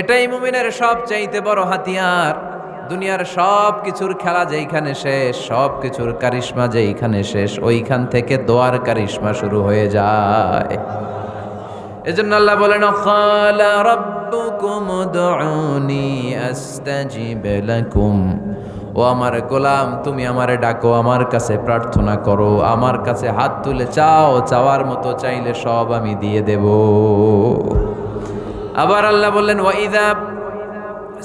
এটাই মুমিনের সবচাইতে বড় হাতিয়ার। দুনিয়ার সব কিছুর খেলা যেইখানে শেষ, সব কিছুর কারিশমা যেইখানে শেষ, ওইখান থেকে দোয়ার কারিশমা শুরু হয়ে যায়। এজন্য আল্লাহ বলেন ক্বালা রাব্বুকুম উদউনি আস্তাজিব লাকুম। ও আমার গোলাম, তুমি আমারে ডাকো, আমার কাছে প্রার্থনা করো, আমার কাছে হাত তুলে চাও, চাওয়ার মতো চাইলে সব আমি দিয়ে দেব। আবার আল্লাহ বললেন ওয়াইদা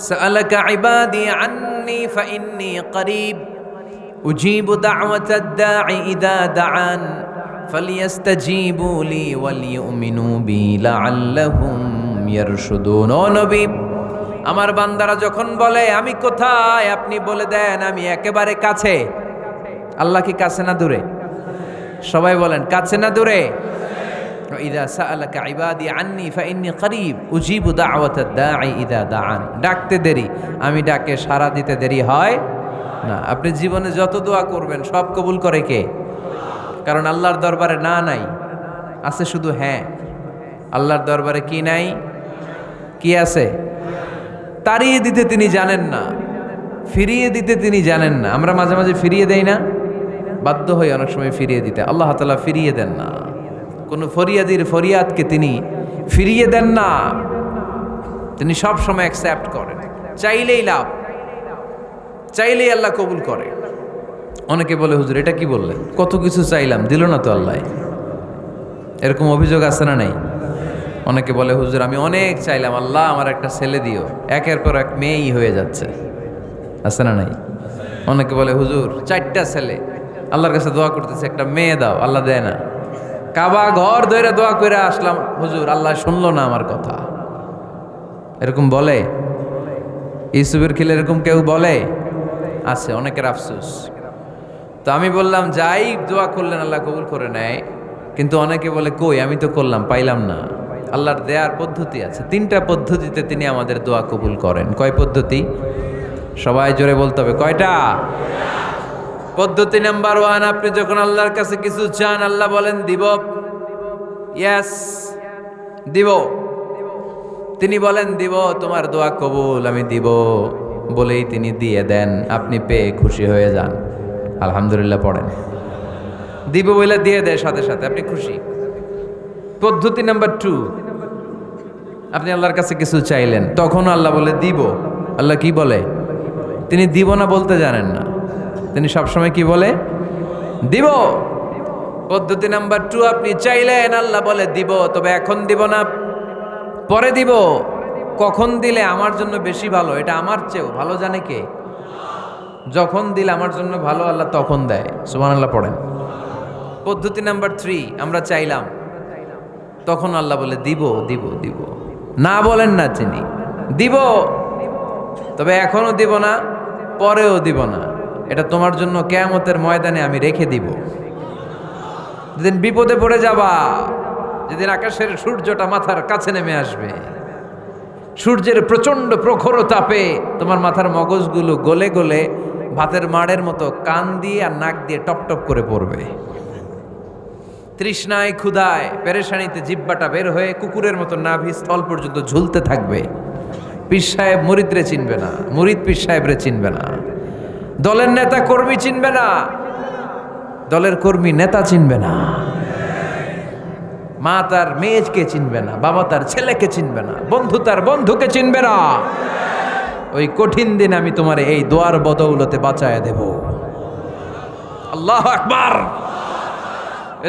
সাআলাকা ইবাদি আন্নী ফাইন্নী করিব উজিবু দাওয়াতাদ দাঈ ইযা দাআন ফালিয়াস্তাজিবু লি ওয়ালিউমিনু বি লাআল্লাহুম ইয়ারশুদুন। ও নবী, আমার বান্দারা যখন বলে আমি কোথায়, আপনি বলে দেন আমি একেবারে কাছে। আল্লাহ কি কাছে না দূরে? সবাই বলেন কাছে না দূরে? ইযা সাআলাকা ইবাদি আন্নী ফাইন্নী করিব উজিবু দাওয়াতাদ দাঈ ইযা দাআন। ডাকতে দেরি, আমি ডাকে সাড়া দিতে দেরি হয় না। আপনি জীবনে যত দোয়া করবেন সব কবুল করে কে? কারণ আল্লাহর দরবারে না নাই, আছে শুধু হ্যাঁ। আল্লাহর দরবারে কি নাই? কি আছে? তাড়িয়ে দিতে তিনি জানেন না, ফিরিয়ে দিতে তিনি জানেন না। আমরা মাঝে মাঝে ফিরিয়ে দেই না, বাধ্য হই অনেক সময় ফিরিয়ে দিতে। আল্লাহ তাআলা ফিরিয়ে দেন না, কোনো ফরিয়াদির ফরিয়াদকে তিনি ফিরিয়ে দেন না। তিনি সব সময় অ্যাকসেপ্ট করেন। চাইলেই লাভ, চাইলেই আল্লাহ কবুল করে। অনেকে বলে হুজুর এটা কি বললেন, কত কিছু চাইলাম দিল না তো আল্লাহ। এরকম অভিযোগ আছে না নাই? অনেকে বলে হুজুর আমি অনেক চাইলাম, আল্লাহ আমার একটা ছেলে দিও, একের পর এক মেয়েই হয়ে যাচ্ছে। আছে না নাই? অনেকে বলে হুজুর 4টা ছেলে আল্লাহর কাছে দোয়া করতেছে, একটা মেয়ে দাও, আল্লাহ দেয় না। কাবা ঘর ধরে দোয়া করে আসলাম, হুজুর আল্লাহ শুনলো না আমার কথা। এরকম বলে? ইউসুফের খিলে এরকম কেউ বলে? আছে, অনেকের আফসোস। তো আমি বললাম যাই দোয়া করলেন আল্লাহ কবুল করে নেয়, কিন্তু অনেকে বলে কই আমি তো করলাম পাইলাম না। আল্লাহর দেয়ার পদ্ধতি আছে, 3টা পদ্ধতিতে তিনি আমাদের দোয়া কবুল করেন। কয় পদ্ধতি? সবাই জোরে বলতে হবে, কয়টা? পদ্ধতি নাম্বার 1, আপনি যখন আল্লাহর কাছে কিছু চান আল্লাহ বলেন দিব, ইয়েস দিব। তিনি বলেন দিব, তোমার দোয়া কবুল, আমি দিব বলেই তিনি দিয়ে দেন। আপনি পেয়ে খুশি হয়ে যান, আলহামদুলিল্লাহ পড়েন। দিব বলে দিয়ে দেয় সাথে সাথে, আপনি খুশি। পদ্ধতি নাম্বার 2, আপনি আল্লাহর কাছে কিছু চাইলেন, তখন আল্লাহ বলে দিব। আল্লাহ কি বলে? তিনি দিব না বলতে জানেন না, তিনি সবসময় কি বলে? দিব। পদ্ধতি নাম্বার 2, আপনি চাইলেন আল্লাহ বলে দিব, তবে এখন দিব না, পরে দিব। কখন দিলে আমার জন্য বেশি ভালো, এটা আমার চেয়েও ভালো জানে কে? যখন দিলে আমার জন্য ভালো আল্লাহ তখন দেয়, সুবহানাল্লাহ পড়েন। পদ্ধতি নাম্বার 3, আমরা চাইলাম, তখন আল্লাহ বলে দিব দিব দিব, না বলেন না তিনি, দিব, তবে এখনো দিব না, পরেও দিব না, এটা তোমার জন্য কিয়ামতের ময়দানে আমি রেখে দিব। যেদিন বিপদে পড়ে যাবা, যেদিন আকাশের সূর্যটা মাথার কাছে নেমে আসবে, সূর্যের প্রচন্ড প্রখর তাপে তোমার মাথার মগজগুলো গলে গলে ভাতের মাড়ের মতো কান দিয়ে আর নাক দিয়ে টপ টপ করে পড়বে। তৃষ্ণায় ক্ষুধায় পেরেশানিতে জিহ্বাটা বের হয়ে কুকুরের মতো নাভি স্থল পর্যন্ত ঝুলতে থাকবে। পীর সাহেব মুরিদরে চিনবে না, মুরিদ পীর সাহেবরে চিনবে না, দলের নেতা কর্মী চিনবে না, দলের কর্মী নেতা চিনবে না, মা তার মেয়েকে চিনবে না, বাবা তার ছেলেকে চিনবে না, বন্ধু তার বন্ধুকে চিনবে না। ওই কঠিন দিন আমি তোমার এই দোয়ার বদৌলতে বাঁচায় দেব। আল্লাহু আকবার।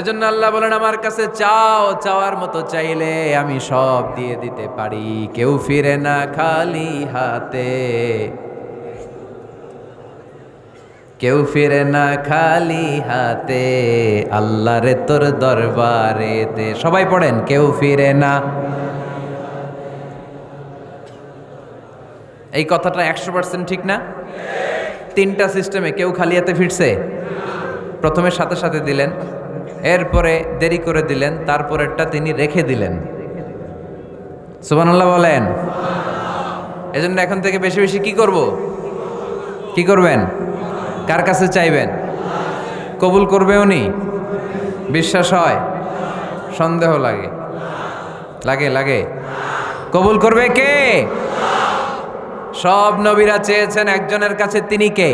এজন্য আল্লাহ বলেন আমার কাছে চাও, চাওয়ার মতো চাইলে আমি সব দিয়ে দিতে পারি। কেউ ফিরে না খালি হাতে, কেউ ফিরে না খালি হাতে, আল্লাহরে তোর দরবারেতে। সবাই পড়েন, কেউ ফিরে না। এই কথাটা 100% ঠিক না? 3টা সিস্টেমে কেউ খালি হাতে ফিরছে? প্রথমে সাথে সাথে দিলেন, এরপরে দেরি করে দিলেন, তারপরেরটা তিনি রেখে দিলেন। সুবহানাল্লাহ বলেন। এজন্য এখন থেকে বেশি বেশি কি করব? কি করবেন? কার কাছে চাইবেন? কবুল করবে উনি? বিশ্বাস হয়? সন্দেহ লাগে? লাগে লাগে? কবুল করবে কে? সব নবীরা চেয়েছেন একজনের কাছে, তিনি কে?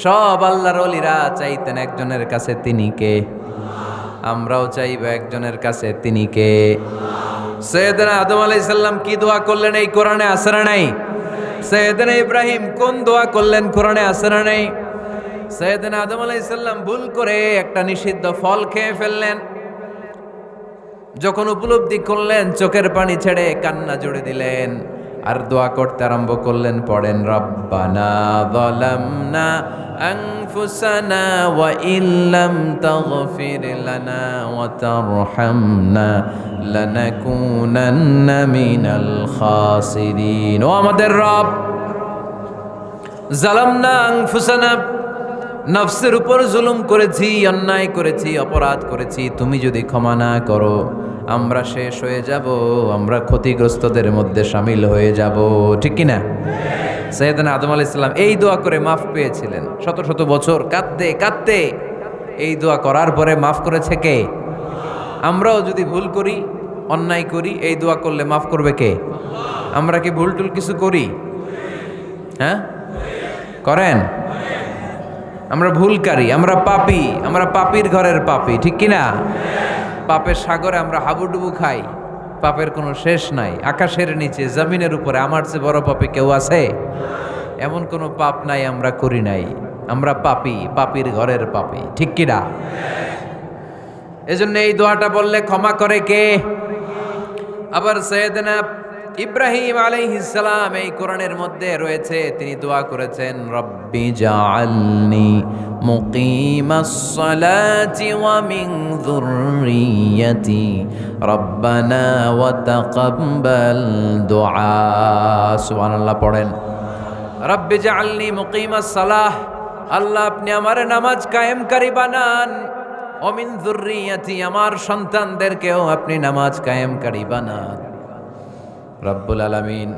সব আল্লাহর ওলিরা চাইতেন একজনের কাছে, তিনি কে? আমরাও চাইব একজনের কাছে, তিনি কে? সৈয়দনা আদম আলাইহিস সালাম কি দোয়া করলেন এই কোরআনে আছে না নাই? সৈয়দনা ইব্রাহিম কোন দোয়া করলেন কোরআনে আছে না নাই? সৈয়দনা আদম আলাইহিস সালাম ভুল করে একটা নিষিদ্ধ ফল খেয়ে ফেললেন, যখন উপলব্ধি করলেন চোখের পানি ছেড়ে কান্না জুড়ে দিলেন আর দোয়া করতে আরম্ভ করলেন। পড়েন, রব্বানা যালামনা আনফুসানা ওয়া ইল্লাম তাগফির লানা ওয়া তারহামনা লানাকুনান্না মিনাল খাসিরিন। ও আমাদের রব, যালামনা আনফুসানা, নফসের উপর জুলুম করেছি, অন্যায় করেছি, অপরাধ করেছি, তুমি যদি ক্ষমা না করো আমরা শেষ হয়ে যাব, আমরা ক্ষতিগ্রস্তদের মধ্যে শামিল হয়ে যাব। ঠিক কিনা? সৈয়দনা আদম আলাইহিস সালাম এই দোয়া করে মাফ পেয়েছিলেন। শত শত বছর কাঁদতে কাঁদতে এই দোয়া করার পরে মাফ করেছে কে? আমরাও যদি ভুল করি, অন্যায় করি, এই দোয়া করলে মাফ করবে কে? আমরা কি ভুল টুল কিছু করি? হ্যাঁ করেন? আমরা ভুলকারী, আমরা পাপী, আমরা পাপীর ঘরের পাপী। ঠিক কিনা? পাপের সাগরে আমরা হাবুডুবু খাই, পাপের কোনো শেষ নাই। আকাশের নিচে জমিনের উপরে আমার চেয়ে বড় পাপী কেউ আছে? এমন কোনো পাপ নাই আমরা করি নাই। আমরা পাপী, পাপীর ঘরের পাপী। ঠিক কিনা? এজন্য এই দোয়াটা বললে ক্ষমা করে কে? আবার সৈয়দনা ইব্রাহিম আলাইহিস সালাম এই কোরআনের মধ্যে রয়েছে, তিনি দোয়া করেছেন, রব্বি জাআলনি মুকিমাস সালাতি ওয়া মিন যুররিয়্যাতি রব্বানা ওয়া তাকাব্বাল দুআ। সুবহানাল্লাহ পড়েন। রব্বি জাআলনি মুকিমাস সালাহ, আল্লাহ আপনি আমার নামাজ কায়েমকারী বানান, ওয়া মিন যুররিয়্যাতি আমার সন্তানদেরকেও আপনি নামাজ কায়েমকারী বানান। রব্বুল আলামিন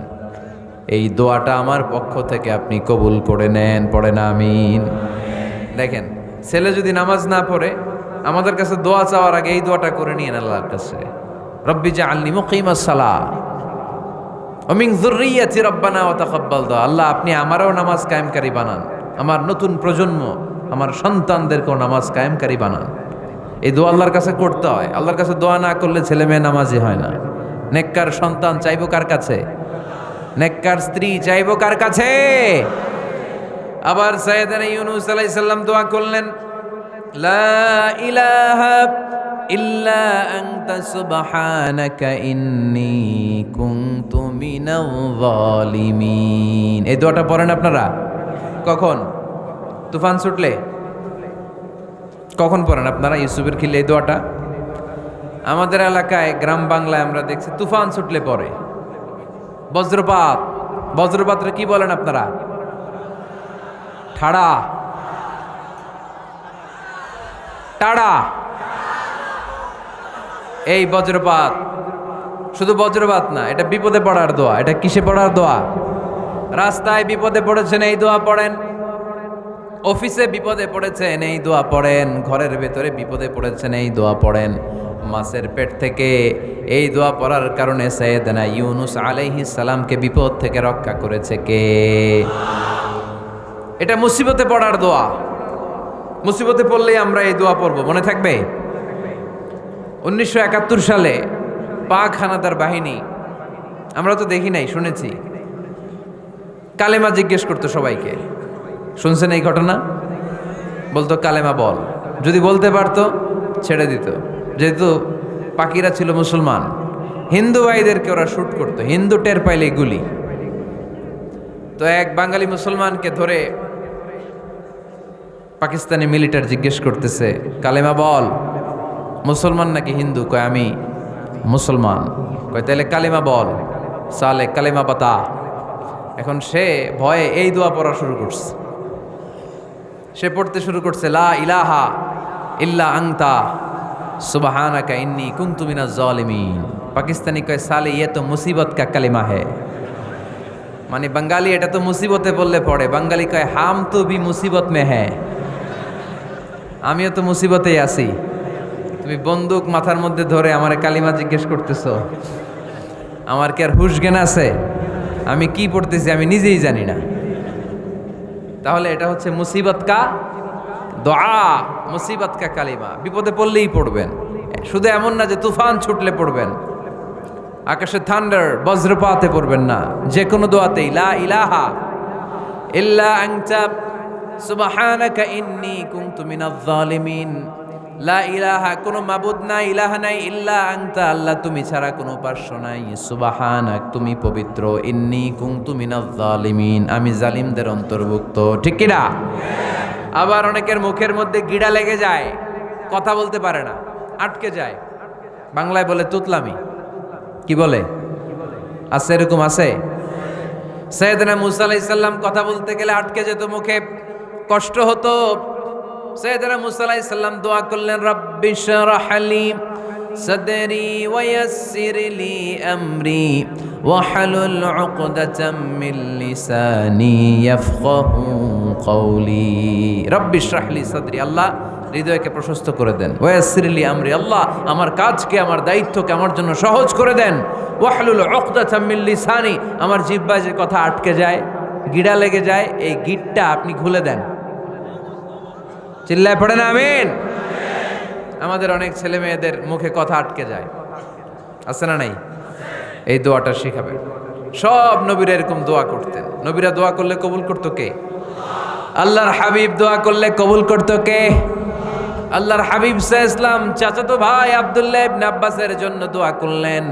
এই দোয়াটা আমার পক্ষ থেকে আপনি কবুল করে নেন, পড়েন আমিন। দেখেন, ছেলে যদি নামাজ না পড়ে আমাদের কাছে দোয়া চাওয়ার আগে এই দোয়াটা করে নিয়েন আল্লাহর কাছে, রব্বি জাআলনি মুকিমাস সালাহ ওয়া মিন যুররিয়্যাতি রব্বানা ওয়া তাকাব্বাল দুআ। আল্লাহ আপনি আমারও নামাজ কায়েমকারী বানান, আমার নতুন প্রজন্ম আমার সন্তানদেরকেও নামাজ কায়েমকারী বানান। এই দোয়া আল্লাহর কাছে করতে হয়। আল্লাহর কাছে দোয়া না করলে ছেলে মেয়ে নামাজি হয় না। নেককার সন্তান চাইবো কার কাছে? নেককার স্ত্রী চাইবো কার কাছে? আবার সাইয়েদনা ইউনূস আলাইহিস সালাম দোয়া করলেন, লা ইলাহা ইল্লা আনতা সুবহানাকা ইন্নী কুনতু মিনাল যালিমিন। এই দোয়াটা পড়েন আপনারা কখন? তুফান ছুটলে? কখন পড়েন আপনারা ইউসুফের খিলে এই দোয়াটা? আমাদের এলাকায় গ্রাম বাংলায় আমরা দেখছি তুফান ছুটলে পড়ে। বজ্রপাত, বজ্রপাতরে কি বলেন আপনারা? ঠাড়া, টাড়া। এই বজ্রপাত শুধু বজ্রপাত না, এটা বিপদে পড়ার দোয়া। এটা কিসে পড়ার দোয়া? রাস্তায় বিপদে পড়েছেন এই দোয়া পড়েন, অফিসে বিপদে পড়েছেন এই দোয়া পড়েন, ঘরের ভেতরে বিপদে পড়েছেন এই দোয়া পড়েন। মাছের পেট থেকে এই দোয়া পড়ার কারণে সাইয়েদনা ইউনূস আলাইহিস সালামকে বিপদ থেকে রক্ষা করেছে কে? এটা মুসিবতে পড়ার দোয়া। মুসিবতে পড়লেই আমরা এই দোয়া পড়ব, মনে থাকবে? 1971 সালে পাক হানাদার বাহিনী, আমরা তো দেখি নাই, শুনেছি, কালেমা জিজ্ঞেস করতো সবাইকে। শুনছেন এই ঘটনা? বলতো কালেমা বল, যদি বলতে পারতো ছেড়ে দিত। যেহেতু পাকিরা ছিল মুসলমান, হিন্দু ভাইদেরকে ওরা শুট করতো, হিন্দু টের পাইলে গুলি। তো এক বাঙালি মুসলমানকে ধরে পাকিস্তানি মিলিটার জিজ্ঞেস করতেছে, কালেমা বল। মুসলমান নাকি হিন্দু? কয় আমি মুসলমান। কয় তাহলে কালেমা বল। সালে কালেমা বাতা। এখন সে ভয়ে এই দোয়া পড়া শুরু করছে। সে পড়তে শুরু করছে, লা ইলাহা ইল্লা আনতা সুবহানাকা ইন্নী কুনতু মিনাজ জালিমিন। পাকিস্তানি কয় সালে ইয়ে তো মুসিবত কা কালিমা है। মানে বাঙালি এটা তো মুসিবতে বললে পড়ে। বাঙালি কয় হাম তো ভি মুসিবত মে হ্যাঁ, আমিও তো মুসিবতেই আছি। তুমি বন্দুক মাথার মধ্যে ধরে আমারে কালিমা জিজ্ঞেস করতেছো, আমার কি আর হুশ জ্ঞান আছে? আমি কি পড়তেছি আমি নিজেই জানি না। তাহলে এটা হচ্ছে মুসিবত কা দোয়া, মুসিবত কা কালিমা। বিপদে পড়লেই পড়বেন, শুধু এমন না যে তুফান ছুটলে পড়বেন, আকাশে থান্ডার বজ্রপাতে পড়বেন না। যে কোনো দোয়াতেই লা ইলাহা ইল্লা আনতা সুবহানাকা ইন্নী কুনতু মিনাজ জালিমিন। লা ইলাহা, কোনো মাবুদ নাই, ইলাহা নাই, ইল্লা আনতা আল্লাহ তুমি ছাড়া কোনো উপাস্য নাই, সুবহানাক তুমি পবিত্র, ইন্নী কুনতু মিনাজ জালিমিন আমি জালিমদের অন্তর্ভুক্ত। ঠিক কি না? আবার অনেকের মুখের মধ্যে গিড়া লেগে যায়, কথা বলতে পারে না, আটকে যায়। বাংলায় বলে তুতলামি। কি বলে? আছে, এরকম আছে। সাইয়েদনা মুসা আলাইহিস সালাম কথা বলতে গেলে আটকে যেত, মুখে কষ্ট হতো। সাইয়েদনা মুসা আলাইহিস সালাম দোয়া করলেন, রাব্বি শরহ লি সাদরি ওয়া ইয়াসসির লি আমরি ওয়াহলুল উকদাতাম মিন লিসানি ইয়াফকাহু কওলি। রাব্বি শরহ লি সাদরি, আল্লাহ হৃদয়কে প্রশস্ত করে দেন। ওয়া ইয়াসসির লি আমরি, আল্লাহ আমার কাজকে, আমার দায়িত্বকে আমার জন্য সহজ করে দেন। ওয়াহলুল উকদাতাম মিন লিসানি, আমার জিহ্বায় যে কথা আটকে যায়, গিড়া লেগে যায়, এই গিটটা আপনি খুলে দেন। চিল্লায় পড়েন আমিন। আমাদের অনেক ছেলে মেয়েদের মুখে কথা আটকে যায়, আছে না নাই? এই দোয়াটা শিখাবেন। সব নবীরা এরকম দোয়া করতেন। নবীরা দোয়া করলে কবুল করতো কে? আল্লাহর হাবিব দোয়া করলে কবুল করতো কে? আল্লাহর হাবিব সাল্লাল্লাহু আলাইহি ওয়াসাল্লাম চাচাতো ভাই আব্দুল্লাহ ইবনে আব্বাসের জন্য দোয়া করলেন,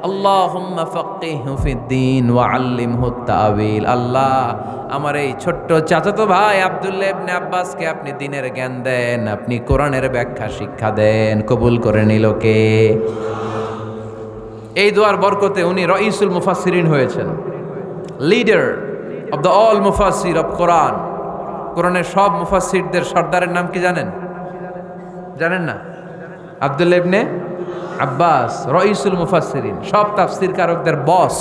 আল্লাহুম্মা ফাক্কিহহু ফিদ্দীন ওয়া আল্লিমহু তা'ওয়িল। আল্লাহ, আমার এই ছোট্ট চাচাতো ভাই আব্দুল্লাহ ইবনে আব্বাসকে আপনি দ্বীনের জ্ঞান দেন, আপনি কোরআনের ব্যাখ্যা শিক্ষা দেন। কবুল করে নিল কে? এই দোয়ার বরকতে উনি রাইসুল মুফাসসিরিন হয়েছেন, লিডার অফ দ্য অল মুফাসসির অফ কোরআন। কোরআনের সব মুফাসসিরদের সর্দারের নাম কি জানেন? জানেন না? আব্দুল্লাহ ইবনে আব্বাস রাইসুল মুফাসসিরিন, সব তাফসীর কারকদের বস,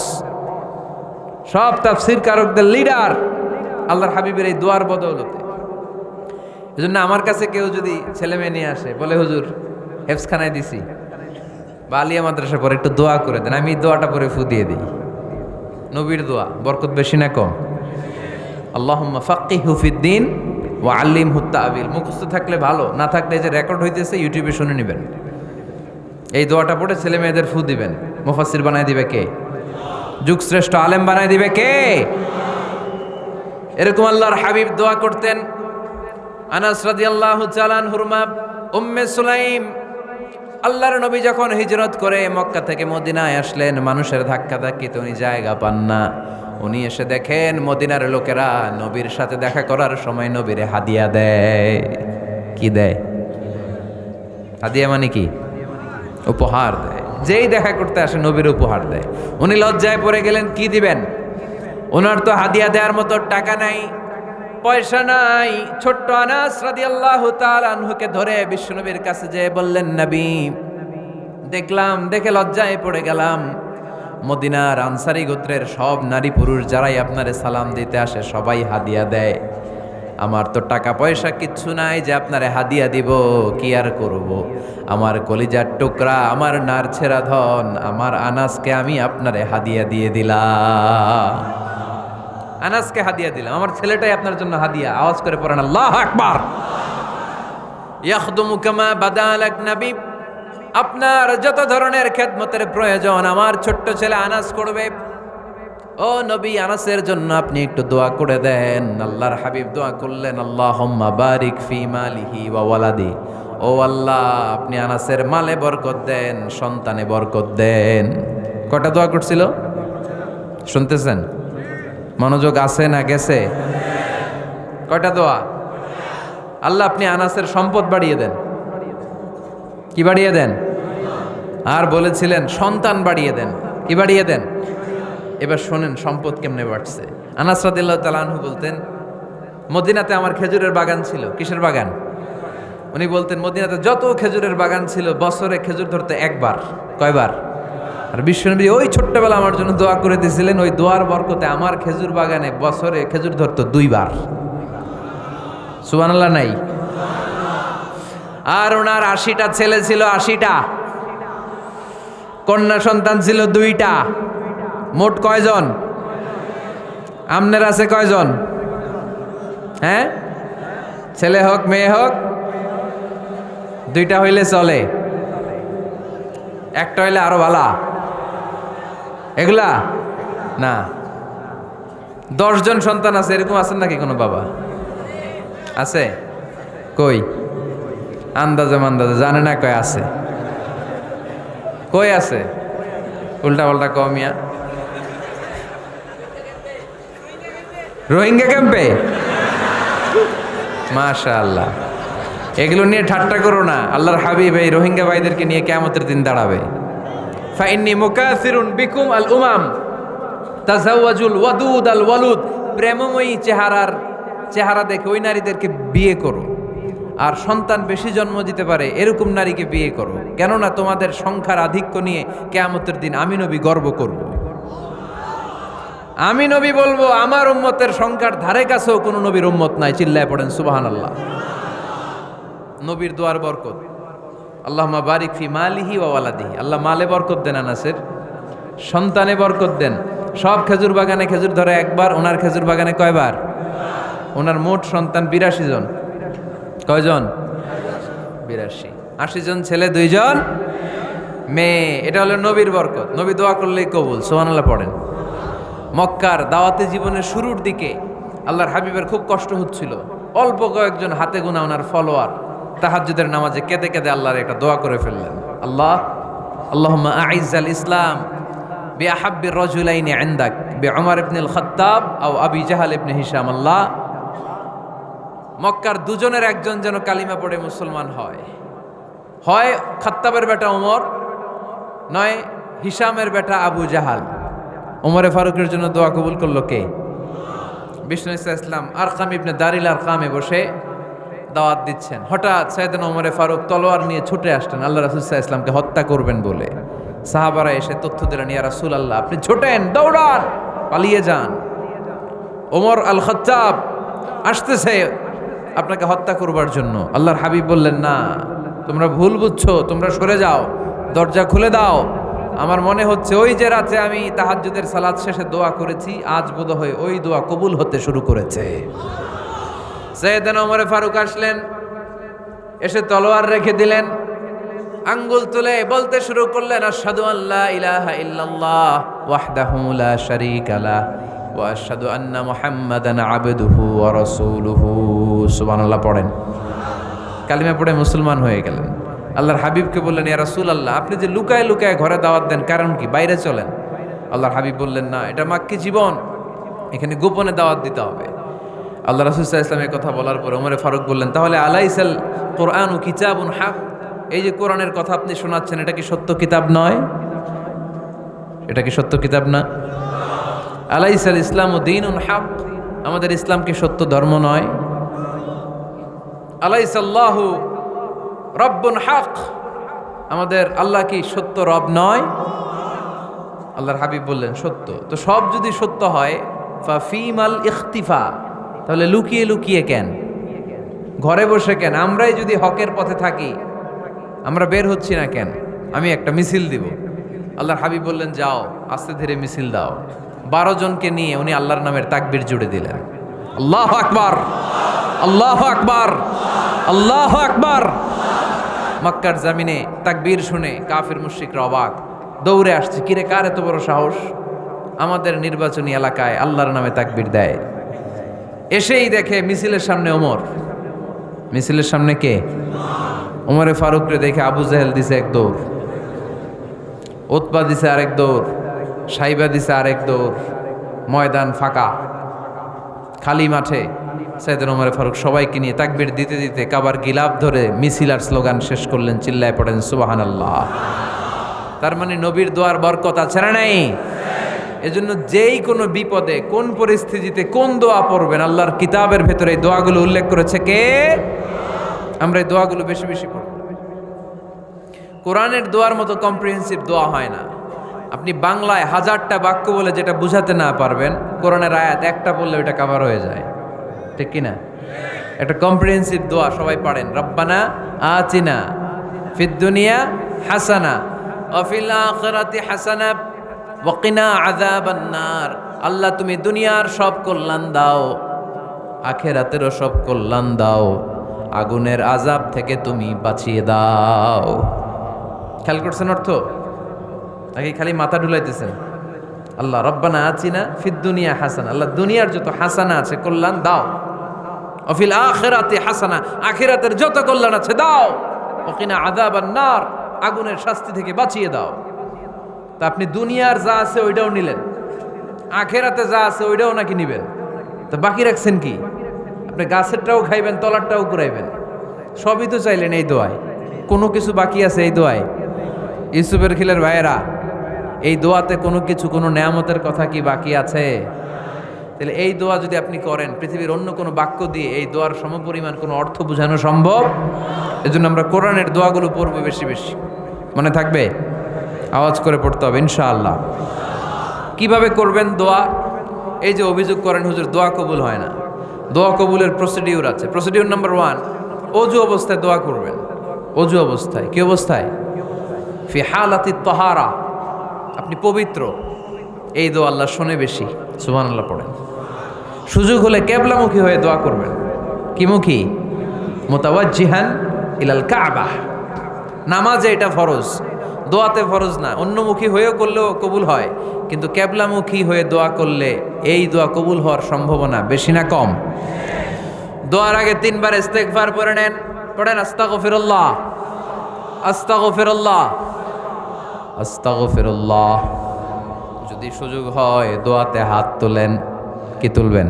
সব তাফসীর কারকদের লিডার আল্লাহর হাবিবের এই দোয়ার বদৌলতে। এজন্য আমার কাছে কেউ যদি ছেলে মেয়ে নিয়ে আসে, বলে হুজুর হেফজখানায় দিছি বা আলিয়া মাদ্রাসা পরে একটু দোয়া করে দেন, আমি দোয়াটা পরে ফু দিয়ে দিই। নবীর দোয়া বরকত বেশি না কম? আল্লাহুম্মা ফাক্কিহহু ফিদ্দীন ওয়া আল্লিমহু তা'ওয়িল। মুখস্থ থাকলে ভালো, না থাকলে যে রেকর্ড হইতেছে ইউটিউবে শুনে নেবেন। এই দোয়াটা পড়ে ছেলে মেয়েদের ফু দিবেন। মুফাসসির বানায় দিবে কে? যুগশ্রেষ্ঠ আলেম বানায় দিবে কে? এরকম আল্লাহর হাবিব দোয়া করতেন। আনাস রাদিয়াল্লাহু তাআলা আনহুর মা উম্মে সুলাইম, আল্লাহর নবী যখন হিজরত করে মক্কা থেকে মদিনায় আসলেন, মানুষের ধাক্কাধাক্কিতে উনি জায়গা পান না। উনি এসে দেখেন মদিনার লোকেরা নবীর সাথে দেখা করার সময় নবীরে হাদিয়া দেয়। কি দেয়? হাদিয়া মানে কি? উপহার দেয়। যেই দেখা করতে আসে নবীর উপহার দেয়। উনি লজ্জায় পড়ে গেলেন, কি দিবেন? ওনার তো হাদিয়া দেওয়ার মতো টাকা নাই, পয়সা নাই। ছোট্ট আনাস রাদিয়াল্লাহু তাআলা আনহুকে ধরে বিশ্বনবীর কাছে যেয়ে বললেন, নবী দেখলাম, দেখে লজ্জায় পড়ে গেলাম, মদিনার আনসারী গোত্রের সব নারী পুরুষ যারাই আপনারে সালাম দিতে আসে সবাই হাদিয়া দেয়। আমার তো টাকা পয়সা কিচ্ছু নাই যে আপনারে হাদিয়া দিব, কি আর করব। আমার কলিজার টুকরা, আমার নারছেরা ধন, আমার আনাসকে আমি আপনারে হাদিয়া দিয়ে দিলাম। আনাসকে হাদিয়া দিলাম, আমার ছেলেটাই আপনার জন্য হাদিয়া। আওয়াজ করে পড়েন আল্লাহু আকবার। ইয়াখদুমু কামা বাদালাক নবী, আপনার যত ধরনের খেদমতের প্রয়োজন আমার ছোট্ট ছেলে আনাস করবে। ও নবী, আনাসের জন্য আপনি একটু দোয়া করে দেন। আল্লাহর হাবিব দোয়া করলেন, আল্লাহুম্মা বারিক ফি মালিহি ওয়া ওয়ালাদি। ও আল্লাহ, আপনি আনাসের মালে বরকত দেন, সন্তানে বরকত দেন। কটা দোয়া করছিল শুনতেছেন? মনোযোগ আছে না গেছে? কয়টা দোয়া? আল্লাহ আপনি আনাসের সম্পদ বাড়িয়ে দেন। কি বাড়িয়ে দেন? আর বলেছিলেন সন্তান বাড়িয়ে দেন। কি বাড়িয়ে দেন? এবার শোনেন সম্পদ কেমনে বাড়ছে। আনাস রাদিয়াল্লাহু তাআলা আনহু বলতেন, মদিনাতে আমার খেজুরের বাগান ছিল। কিসের বাগান? উনি বলতেন মদিনাতে যত খেজুরের বাগান ছিল বছরে খেজুর ধরতে একবার। কয়বার? আর বিশ্বনবী ওই ছোট্টবেলা আমার জন্য দোয়া করে দিয়েছিলেন, ওই দোয়ার বরকতে আমার খেজুর বাগানে বছরে খেজুর ধরতো 2 বার। সুবহানাল্লাহ নাই? আর ওনার 80টা ছেলে ছিল, 80টা। কন্যা সন্তান ছিল 2টা। মোট কয়জন? আমনের আছে কয়জন? হ্যাঁ, ছেলে হোক মেয়ে হোক 2টা হইলে চলে, একটা হইলে আরো ভালা। এগুলা না, 10 জন সন্তান আছে, এরকম আছেন নাকি কোনো বাবা? আছে? কই? আন্দাজে মান্দাজে জানে না কয় আছে। কই আছে? উল্টা পাল্টা কমিয়া রোহিঙ্গা ক্যাম্পে। মাশাআল্লাহ, এগুলো নিয়ে ঠাট্টা করো না। আল্লাহর হাবিব এই রোহিঙ্গা ভাইদেরকে নিয়ে কিয়ামতের দিন দাঁড়াবে। ফাইন্নী মুকাসিরুন বিকুম আল উমাম তাজাওয়াজুল ওয়াদুদ আল ওয়ালুদ। প্রেমময়ী চেহারা দেখে ওই নারীদেরকে বিয়ে করো, আর সন্তান বেশি জন্ম দিতে পারে এরকম নারীকে বিয়ে করো, কেননা তোমাদের সংখ্যার আধিক্য নিয়ে কিয়ামতের দিন আমি নবী গর্ব করব। আমি নবী বলবো আমার উম্মতের সংখ্যার ধারে কাছেও কোনো নবীর উম্মত নাই। চিল্লায় পড়েন সুবহানাল্লাহ। নবীর দোয়ার বরকত। আল্লাহুম্মা বারিক ফি মালিহি ওয়া ওয়ালাদিহি। আল্লাহ মালে বরকত দেন, আনাসের সন্তানে বরকত দেন। সব খেজুর বাগানে খেজুর ধরে একবার, ওনার খেজুর বাগানে কয়বার? ওনার মোট সন্তান 82 জন। কয়জন? 82। 80 জন ছেলে, 2 জন মেয়ে। এটা হলো নবীর বরকত। নবী দোয়া করলেই কবুল। সুবহানাল্লাহ পড়েন। মক্কার দাওয়াতে জীবনের শুরুর দিকে আল্লাহর হাবিবের খুব কষ্ট হচ্ছিল। অল্প কয়েকজন হাতে গোনা ওনার ফলোয়ার তাহাজ্জুদের নামাজে কেঁদে কেঁদে আল্লাহর একটা দোয়া করে ফেললেন। আল্লাহুম্মা আইজ্জাল ইসলাম বিআহাব্বির রাজুলাইনি ইনদাক বিউমর ইবনুল খাত্তাব আও আবি জাহল ইবনে হিশাম আল্লাহ, মক্কার দুজনের একজন যেন কালিমা পড়ে মুসলমান হয়, হয় খাত্তাবের বেটা ওমর, নয় হিশামের বেটা আবু জাহাল। ওমরে ফারুকের জন্য দোয়া কবুল করলো কে? বিষ্ণু ইসলাম আরকাম ইবনে দারিল আরকামে বসে দাওয়াত দিচ্ছেন। হঠাৎ সাইয়েদনা ওমরে ফারুক তলোয়ার নিয়ে ছুটে আসলেন আল্লাহ রাসূল সাল্লাল্লাহু আলাইহি ওয়াসাল্লামকে হত্যা করবেন বলে। সাহাবারা এসে তথ্য দিলেন, ইয়া রাসূলুল্লাহ আপনি ছোটেন, দৌড়ান, পালিয়ে যান, ওমর আল খাত্তাব আসতেছে আপনাকে হত্যা করবার জন্য। আল্লাহর হাবিব বললেন, না তোমরা ভুল বুঝছো, তোমরা সরে যাও, দরজা খুলে দাও। আমার মনে হচ্ছে ওই যে রাতে আমি তাহাজ্জুদের সালাত শেষে দোয়া করেছি, আজ বোধহয় ওই দোয়া কবুল হতে শুরু করেছে। সাইয়েদনা ওমর ফারুক আসলেন, এসে তলোয়ার রেখে দিলেন, আঙ্গুল তুলে বলতে শুরু করলেন, আশহাদু আল্লা ইলাহা ইল্লাল্লাহ ওয়াহদাহু লা শারীকা লাহ ওয়া আশহাদু আন্না মুহাম্মাদান আবদুহু ওয়া রাসূলুহু। সুবহানাল্লাহ পড়েন। কালিমা পড়ে মুসলমান হয়ে গেলেন। আল্লাহর হাবিবকে বললেন, ইয়া রাসূলুল্লাহ আপনি যে লুকায় লুকায় ঘরে দাওয়াত দেন, কারণ কি? বাইরে চলেন। আল্লাহর হাবিব বললেন, না এটা মাক্কি জীবন, এখানে গোপনে দাওয়াত দিতে হবে। আল্লাহ রাসূল সাল্লাল্লাহু আলাইহি ওয়াসাল্লামের কথা বলার পর ওমর ফারুক বললেন, তাহলে আলাইসাল কোরআনু কিতাবুন হক, এই যে কোরআনের কথা আপনি শোনাচ্ছেন এটা কি সত্য কিতাব নয়? এটা কি সত্য কিতাব না? আলাইসাল ইসলামু দীনুন হক, আমাদের ইসলাম কি সত্য ধর্ম নয়? আলাইসাল্লাহু রব্বুন হক, আমাদের আল্লাহ কি সত্য রব নয়? আল্লাহর হাবিব বললেন, সত্য। তো সব যদি সত্য হয়, ফাফিমাল ইখতিফা, তাহলে লুকিয়ে লুকিয়ে কেন, ঘরে বসে কেন? আমরাই যদি হকের পথে থাকি, আমরা বের হচ্ছি না কেন? আমি একটা মিছিল দিব। আল্লাহর হাবিব বললেন, যাও আস্তে ধীরে মিছিল দাও। 12 জনকে নিয়ে উনি আল্লাহর নামের তাকবীর জুড়ে দিলেন। আল্লাহু আকবার, আল্লাহু আকবার, আল্লাহু আকবার। মক্কার জমিনে তাকবীর শুনে কাফির মুশরিকরা অবাক, দৌড়ে আসছে, কিরে কার এত বড় সাহস আমাদের নির্বাচনী এলাকায় আল্লাহর নামে তাকবীর দেয়। এসেই দেখে মিছিলের সামনে ওমর। মিছিলের সামনে কে? ওমরে ফারুকরে দেখে আবু জাহেল দিছে এক দৌড়, উতবা দিছে আরেক দৌড়, সাইবা দিছে আরেক দৌড়। ময়দান ফাঁকা, খালি মাঠে সাইয়েদনা ওমর ফারুক সবাইকে নিয়ে তাকবীর দিতে দিতে কাবার গিলাফ ধরে মিছিল আর স্লোগান শেষ করলেন। চিল্লায় পড়েন সুবহানাল্লাহ। তার মানে নবীর দোয়ার বরকত আছে না নাই? এজন্য যেই কোনো বিপদে, কোন পরিস্থিতিতে কোন দোয়া পড়বেন, আল্লাহর কিতাবের ভেতরে এই দোয়াগুলো উল্লেখ করেছে কে? আমরা এই দোয়াগুলো বেশি বেশি পড়ব। কোরআনের দোয়ার মতো কম্প্রিহেন্সিভ দোয়া হয় না। আপনি বাংলায় 1000টা বাক্য বলে যেটা বুঝাতে না পারবেন, কোরআনের আয়াত একটা বললে ওটা কভার হয়ে যায়, ঠিক কিনা? একটা কম্প্রিহেন্সিভ দোয়া সবাই পড়েন, রব্বানা আতিনা ফিদ দুনিয়া হাসানা ওয়া ফিল আখিরাতি হাসানা ওয়া কিনা আযাবান নার। আল্লাহ তুমি দুনিয়ার সব কল্যাণ দাও, আখিরাতেরও সব কল্যাণ দাও, আগুনের আযাব থেকে তুমি বাঁচিয়ে দাও। খেয়াল করছেন অর্থ? নাকি খালি মাথা ঢুলাইতেছেন? আল্লাহ রব্বানা আতিনা ফিদ দুনিয়া হাসানা, আল্লাহ দুনিয়ার যত হাসানা আছে কল্যাণ দাও, ওয়া ফিল আখিরাতি হাসানা, আখিরাতের যত কল্যাণ আছে দাও, ওয়া কিনা আযাবান নার, আগুনের শাস্তি থেকে বাঁচিয়ে দাও। তা আপনি দুনিয়ার যা আছে ওইটাও নিলেন, আখিরাতে যা আছে ওইটাও নাকি নিবেন, তো বাকি রাখছেন কি? আপনি গাছেরটাও খাইবেন, তলারটাও কুড়াইবেন, সবই তো চাইলেন এই দোয়ায়। কোনো কিছু বাকি আছে এই দোয়ায়? ইউসুফের খিলের ভাইয়েরা, এই দোয়াতে কোনো কিছু, কোনো নেয়ামতের কথা কি বাকি আছে? তাহলে এই দোয়া যদি আপনি করেন, পৃথিবীর অন্য কোনো বাক্য দিয়ে এই দোয়ার সমপরিমাণ কোনো অর্থ বোঝানো সম্ভব? এজন্য আমরা কোরআনের দোয়াগুলো পড়বো বেশি বেশি। মনে থাকবে? আওয়াজ করে পড়তে হবে ইনশাআল্লাহ। কিভাবে করবেন দোয়া? এই যে অভিযোগ করেন হুজুর দোয়া কবুল হয় না, দোয়া কবুলের প্রসিডিউর আছে। প্রসিডিউর নাম্বার 1, অজু অবস্থায় দোয়া করবেন। অজু অবস্থায়, কি অবস্থায়? ফি হালাতি তাহারা, আপনি পবিত্র, এই দোয়া আল্লাহ শোনে বেশি। সুবহানাল্লাহ পড়েন। সুযোগ হলে কিবলামুখী হয়ে দোয়া করবেন। কি মুখী? মুতাওয়াজ্জিহান ইলাল কাবা। নামাজে এটা ফরজ, দোয়াতে ফরজ না। অন্যমুখী হয়েও করলেও কবুল হয়, কিন্তু কিবলামুখী হয়ে দোয়া করলে এই দোয়া কবুল হওয়ার সম্ভাবনা বেশি না কম? দোয়ার আগে 3 বার ইস্তেগফার পড়ে নেন। পড়েন আস্তাগফিরুল্লাহ, আস্তাগফিরুল্লাহ, আস্তাগফিরুল্লাহ, যদি সুযোগ হয় দোয়াতে হাত তোলেন। কি তুলবেন?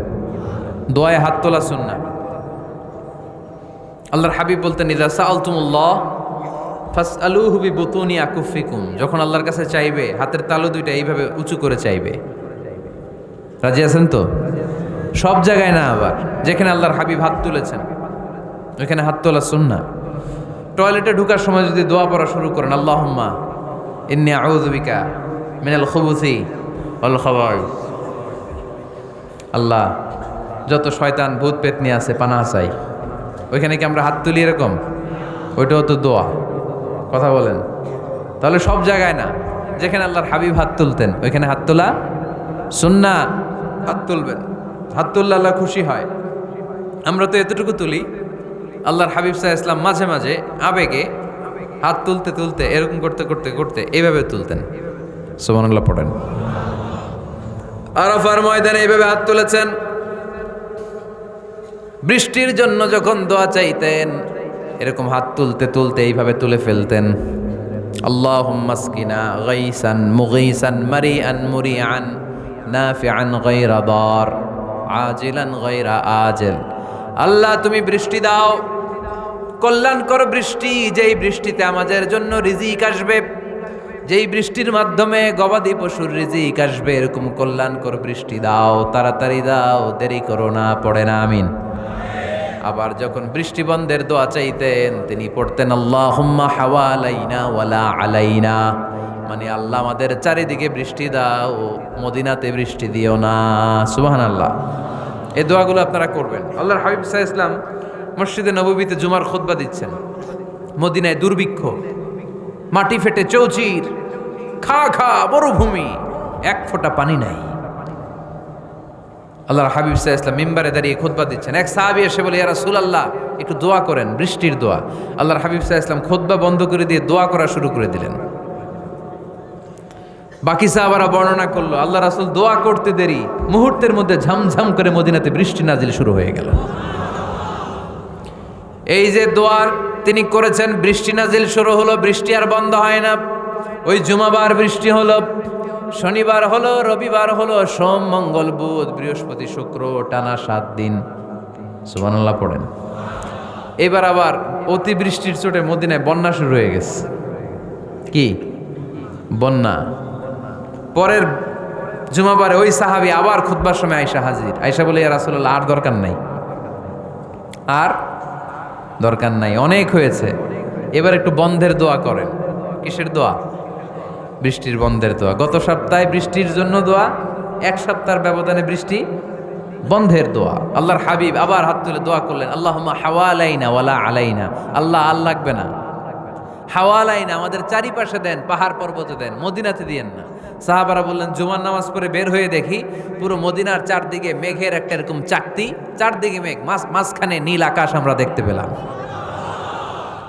দোয়ায় হাত তোলা সুন্নাহ। আল্লাহর হাবিব বলতেন, ইযা সাআলতুমুল্লাহ ফাসআলুহু বিবুতুনি আকুফিকুম। যখন আল্লাহর কাছে চাইবে হাতের তালু দুইটা এইভাবে উঁচু করে চাইবে। রাজি আছেন তো? সব জায়গায় না, আবার যেখানে আল্লাহর হাবিব হাত তুলেছেন ওইখানে হাত তোলা সুন্নাহ। টয়লেটে ঢোকার সময় যদি দোয়া পড়া শুরু করেন, আল্লাহুম্মা ইন্নী আউযু বিকা মিনাল খুবুসি ওয়াল খাবাইস, আল্লাহ যত শয়তান ভূত পেতনি আছে পানাহ চাই। ওইখানে কি আমরা হাত তুলি এরকম? ওইটাও তো দোয়া। কথা বলেন। তাহলে সব জায়গায় না, যেখানে আল্লাহর হাবিব হাত তুলতেন ওইখানে হাত তোলা সুন্নাহ। হাত তুলবেন, হাত তুললে আল্লাহ খুশি হয়। আমরা তো এতটুকু তুলি, আল্লাহর হাবিব সাল্লাল্লাহু আলাইহি ওয়াসাল্লাম মাঝে মাঝে আবেগে হাত তুলতে তুলতে এরকম করতে করতে করতে এইভাবে তুলতেন। সুবহানাল্লাহ পড়েন। আরাফার ময়দানে এইভাবে হাত তুলেছেন। বৃষ্টির জন্য যখন দোয়া চাইতেন এরকম হাত তুলতে তুলতে এইভাবে তুলে ফেলতেন। আল্লাহুম্মা আসকিনা গাইসান মুগীসান মারিআন মুরিআন নাফিআন গায়রা দার আজিলান গায়রা আজিল। আল্লাহ তুমি বৃষ্টি দাও, কল্যাণকর বৃষ্টি, যেই বৃষ্টিতে আমাদের জন্য রিজিক আসবে, যেই বৃষ্টির মাধ্যমে গবাদি পশুর রিজিক আসবে, এরকম কল্যাণকর বৃষ্টি দাও, তাড়াতাড়ি দাও, দেরি করো না। পড়ে না আমিন। আবার যখন বৃষ্টি বন্ধের দোয়া চাইতেন তিনি পড়তেন আল্লাহুম্মা হাওয়ালাইনা ওয়ালা আলাইনা, মানে আল্লাহ আমাদের চারিদিকে বৃষ্টি দাও, মদিনাতে বৃষ্টি দিও না। সুবহানাল্লাহ। এই দোয়াগুলো আপনারা করবেন। আল্লাহর হাবিব সাল্লাল্লাহু আলাইহি ওয়াসাল্লাম মসজিদে নববীতে জুমার খুতবা দিচ্ছেন। মদিনায় দুর্ভিক্ষ, মাটি ফেটে চৌচির, খা খা মরুভূমি, এক ফোঁটা পানি নাই। আল্লাহর হাবিব সাল্লাল্লাহু আলাইহি ওয়াসাল্লাম মিম্বারে দাঁড়িয়ে খুতবা দিচ্ছেন। এক সাহাবী এসে বলে, ইয়া রাসূলুল্লাহ একটু দোয়া করেন, বৃষ্টির দোয়া। আল্লাহর হাবিব সাল্লাল্লাহু আলাইহি ওয়াসাল্লাম খুতবা বন্ধ করে দিয়ে দোয়া করা শুরু করে দিলেন। বাকি সাহাবারা বর্ণনা করলো, আল্লাহ রাসূল দোয়া করতে দেরি, মুহূর্তের মধ্যে ঝমঝম করে মদিনাতে বৃষ্টি নাজিল শুরু হয়ে গেল। এই যে দোয়ার তিনি করেছেন, বৃষ্টি নাজিল শুরু হলো, বৃষ্টি আর বন্ধ হয় না। ওই জুমাবার বৃষ্টি হলো, শনিবার হলো, রবিবার হলো, সোম মঙ্গল বুধ বৃহস্পতি শুক্র, টানা 7 দিন। সুবহানাল্লাহ পড়েন। এবার আবার অতিবৃষ্টির চোটে মদিনায় বন্যা শুরু হয়ে গেছে। কি বন্যা? পরের জুমাবারে ওই সাহাবী আবার খুতবার সময় আয়েশা হাজির। আয়েশা বলে, ইয়া রাসূলুল্লাহ আর দরকার নাই, আর দরকার নাই, অনেক হয়েছে, এবার একটু বন্ধের দোয়া করেন। কিসের দোয়া? বৃষ্টির বন্ধের দোয়া। গত সপ্তাহে বৃষ্টির জন্য দোয়া, এক সপ্তাহের ব্যবধানে বৃষ্টি বন্ধের দোয়া। আল্লাহর হাবিব আবার হাত তুলে দোয়া করলেন, আল্লাহুম্মা হাওয়ালাইনা ওয়ালা আলাইনা। আল্লাহ আর লাগবে না, হাওয়ালাইনা আমাদের চারিপাশে দেন, পাহাড় পর্বতে দেন, মদিনাতে দিয়েন না। সাহাবারা বললেন, জুমার নামাজ পড়ে বের হয়ে দেখি পুরো মদিনার চারদিকে মেঘের একটা এরকম চাকতি, চারদিকে মেঘ, মাঝখানে নীল আকাশ আমরা দেখতে পেলাম।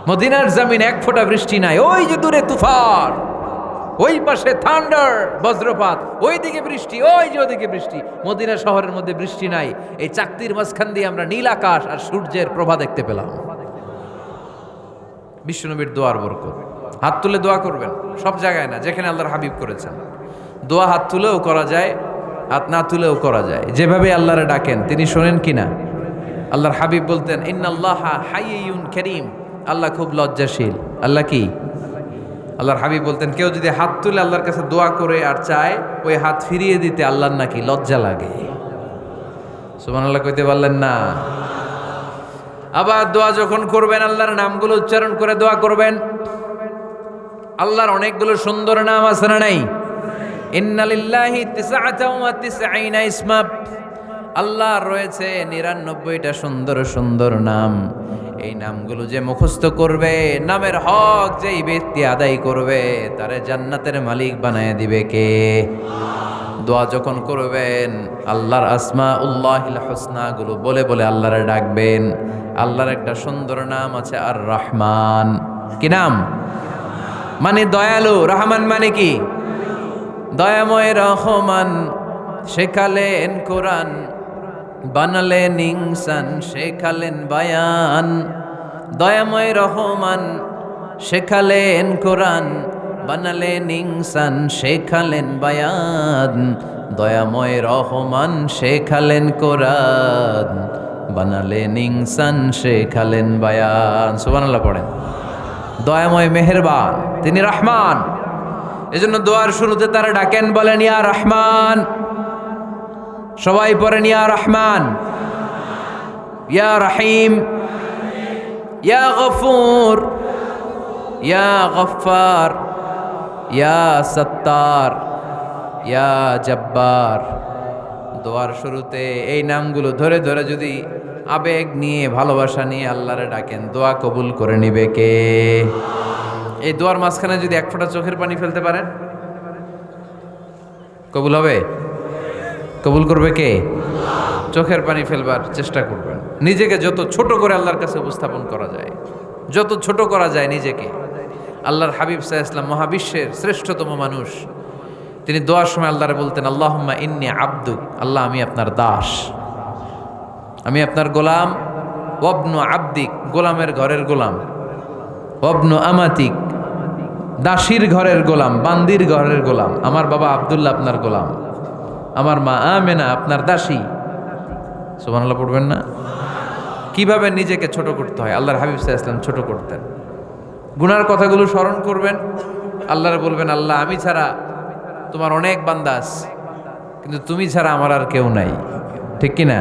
মদিনার জমিন এক ফোঁটা বৃষ্টি নাই। ওই যে দূরে তুফান, ওই পাশে থান্ডার বজ্রপাত, ওই দিকে বৃষ্টি, ওই যে ওদিকে বৃষ্টি। মদিনা শহরের মধ্যে বৃষ্টি নাই, এই চাকতির মাঝখান দিয়ে আমরা নীল আকাশ আর সূর্যের প্রভা দেখতে পেলাম। বিশ্বনবীর দোয়ার বরকত। হাত তুলে দোয়া করবেন, সব জায়গায় না, যেখানে আল্লাহর হাবিব করেছেন। দোয়া হাত তুলেও করা যায়, হাত না তুলেও করা যায়। যেভাবে আল্লাহরে ডাকেন তিনি শোনেন কিনা। আল্লাহর হাবিব বলতেন, ইন্নাল্লাহা হাইয়ুন কারীম, আল্লাহ খুব লজ্জাশীল। আল্লাহ কি? আল্লাহর হাবিব বলতেন, কেউ যদি হাত তুলে আল্লাহর কাছে দোয়া করে আর চায়, ওই হাত ফিরিয়ে দিতে আল্লাহর নাকি লজ্জা লাগে। সুবহানাল্লাহ কইতে পারলেন না? আবার দোয়া যখন করবেন আল্লাহর নামগুলো উচ্চারণ করে দোয়া করবেন। আল্লাহর অনেকগুলো সুন্দর নাম আছে না নাই? ইন্নালিল্লাহি 99 ইসমা, আল্লাহর রয়েছে 99টা সুন্দর সুন্দর নাম। এই নামগুলো যে মুখস্থ করবে, নামের হক যেই ব্যক্তি আদায় করবে, তারে জান্নাতের মালিক বানায় দিবে কে? দোয়া যখন করবেন আল্লাহর আসমাউল্লাহিল হুসনা গুলো বলে বলে আল্লাহরে ডাকবেন। আল্লাহর একটা সুন্দর নাম আছে আর রহমান। কি নাম? মানে দয়ালু। রহমান মানে কি? দয়াময়। রহমান শেখালেন কোরআন, বানালেন ইনসান, শেখালেন বায়ান। দয়াময় রহমান শেখালেন কোরআন, বানালেন ইনসান শেখালেন বায়ান, দয়াময় রহমান শেখালেন কোরআন, বানালেন ইনসান শেখালেন বায়ান। সুবহানাল্লাহ পড়েন। দয়াময় মেহেরবান, তিনি রহমান। এজন্য দোয়ার শুরুতে তারা ডাকেন, বলেন ইয়া রহমান। সবাই পড়েন ইয়া রহমান, ইয়া রহিম, ইয়া গফুর, ইয়া গফফার, ইয়া সত্তার, ইয়া জব্বার। দোয়ার শুরুতে এই নামগুলো ধরে ধরে যদি আবেগ নিয়ে ভালোবাসা নিয়ে আল্লাহরে ডাকেন, দোয়া কবুল করে নিবে কে? এই দোয়ার মাঝখানে যদি এক ফোঁটা চোখের পানি ফেলতে পারেন, কবুল হবে? কবুল করবে কে? চোখের পানি ফেলবার চেষ্টা করবেন। নিজেকে যত ছোট করে আল্লাহর কাছে উপস্থাপন করা যায়, যত ছোট করা যায় নিজেকে। আল্লাহর হাবিব সাল্লাল্লাহু আলাইহি ওয়াসাল্লাম মহাবিশ্বের শ্রেষ্ঠতম মানুষ, তিনি দোয়ার সময় আল্লাহরে বলতেন, আল্লাহুম্মা ইন্নী আবদুক, আল্লাহ আমি আপনার দাস, আমি আপনার গোলাম। ওয়াবনু আবদিক, গোলামের ঘরের গোলাম। ওয়াবনু আমাতিক, দাসীর ঘরের গোলাম, বান্দির ঘরের গোলাম। আমার বাবা আব্দুল্লাহ আপনার গোলাম, আমার মা আমেনা আপনার দাসী। সুবহানাল্লাহ পড়বেন না? কিভাবে নিজেকে ছোট করতে হয় আল্লাহর হাবিব সাল্লাল্লাহু আলাইহি ওয়াসাল্লাম ছোট করতেন। গুনার কথাগুলো স্মরণ করবেন, আল্লাহরে বলবেন, আল্লাহ আমি ছাড়া তোমার অনেক বান্দা আছে, কিন্তু তুমি ছাড়া আমার আর কেউ নাই, ঠিক কি না?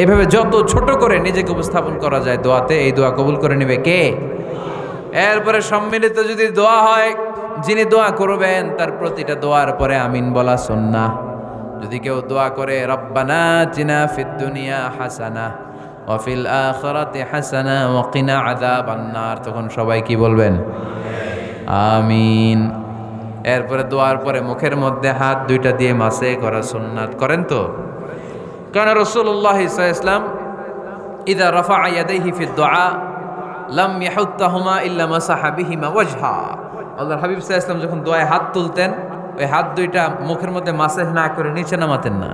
এভাবে যত ছোট করে নিজেকে উপস্থাপন করা যায় দোয়াতে, এই দোয়া কবুল করে নেবে কে? এরপরে সম্মিলিত যদি দোয়া হয়, যিনি দোয়া করবেন তার প্রতিটা দোয়ার পরে আমিন বলা সুন্নাহ। যদি কেউ দোয়া করে রব্বানা আতিনা ফিদ দুনিয়া হাসানা ওয়া ফিল আখিরাতি হাসানা ওয়া কিনা আযাবান নার, তখন সবাই কি বলবেন? আমিন। এরপরে দোয়ার পরে মুখের মধ্যে হাত দুইটা দিয়ে মাসে করা সুন্নাত। করেন তো? কারণ রাসূলুল্লাহ সাল্লাল্লাহু আলাইহি ওয়াসাল্লাম ইযা রাফা'a ইয়াদাইহি ফিদ দুআ লাম ইয়াহুত্তাহুমা ইল্লা মাসাহা বিহিমা ওয়াজহা। আল্লাহর হাবিব সাল্লাল্লাহু আলাইহি ওয়াসাল্লাম যখন দোয়ায় হাত তুলতেন, ওই হাত দুইটা মুখের মধ্যে মাসে না করে নিচে নামাতেন না,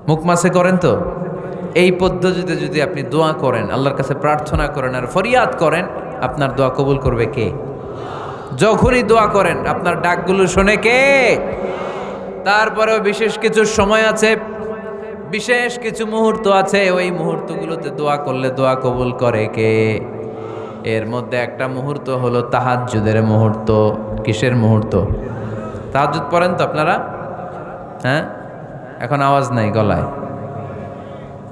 মুখ মাসে করেন তো। এই পদ্ধতিতে যদি আপনি দোয়া করেন, আল্লাহর কাছে প্রার্থনা করেন আর ফরিয়াদ করেন, আপনার দোয়া কবুল করবে কে? যখনই দোয়া করেন আপনার ডাকগুলো শোনে কে? তারপরেও বিশেষ কিছু সময় আছে, বিশেষ কিছু মুহূর্ত আছে, ওই মুহূর্তগুলোতে দোয়া করলে দোয়া কবুল করে কে? এর মধ্যে একটা মুহূর্ত হলো তাহাজ্জুদের মুহূর্ত। কিসের মুহূর্ত? তাহাজ্জুদ পড়েন তো আপনারা? হ্যাঁ, এখন আওয়াজ নাই গলায়।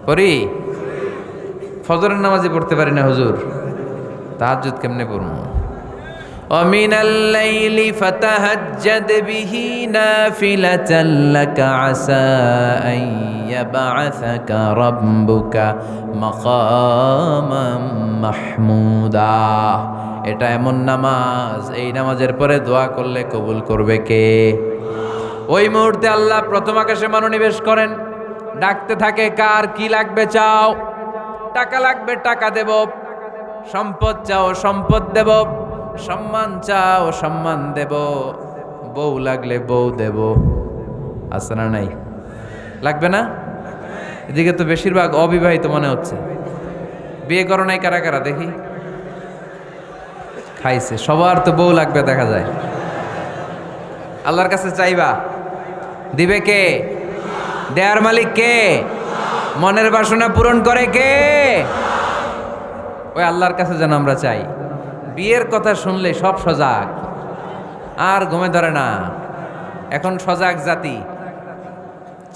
পড়ি? ফজরের নামাজে পড়তে পারি না হুজুর, তাহাজ্জুদ কেমনে পড়ব? ومن الليل فتهجد به نافلة لك عسى أن يبعثك ربك مقاما محمودا। এটা এমন নামাজ, এই নামাজের পরে দোয়া করলে কবুল করবে কে? ওই মুহূর্তে আল্লাহ প্রথম আকাশে মনোনিবেশ করেন, ডাকতে থাকে, কার কি লাগবে চাও? টাকা লাগবে টাকা দেব, সম্পদ চাও সম্পদ দেব, সম্মান চাও সম্মান দেব, বউ লাগলে বউ দেব। আছে না নাই? লাগবে না? এদিকে তো বেশিরভাগ অবিবাহিত মনে হচ্ছে। বিয়ে করো নাই কারা কারা দেখি? খাইছে। সবার তো বউ লাগবে দেখা যায়। আল্লাহর কাছে চাইবা, দিবে কে? দেয়ার মালিক কে? মনের বাসনা পূরণ করে কে? ওই আল্লাহর কাছে যেন আমরা চাই। বিয়ের কথা শুনলে সব সজাগ, আর ঘুমে ধরে না। এখন সজাগ জাতি,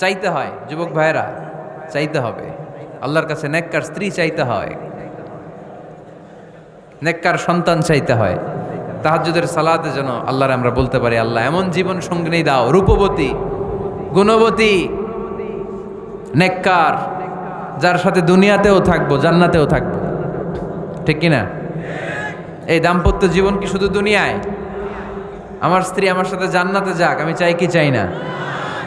চাইতে হয়। যুবক ভাইয়েরা, চাইতে হবে আল্লাহর কাছে। নেককার স্ত্রী চাইতে হয়, নেককার সন্তান চাইতে হয়। তাহাজ্জুদের সালাতে যেন আল্লাহর আমরা বলতে পারি, আল্লাহ এমন জীবন সঙ্গিনী দাও, রূপবতী, গুণবতী, নেককার, যার সাথে দুনিয়াতেও থাকবো জান্নাতেও থাকবো। ঠিক কিনা? এই দাম্পত্য জীবন কি শুধু দুনিয়ায়? আমার স্ত্রী আমার সাথে জান্নাতে যাক, আমি চাই কি চাই না?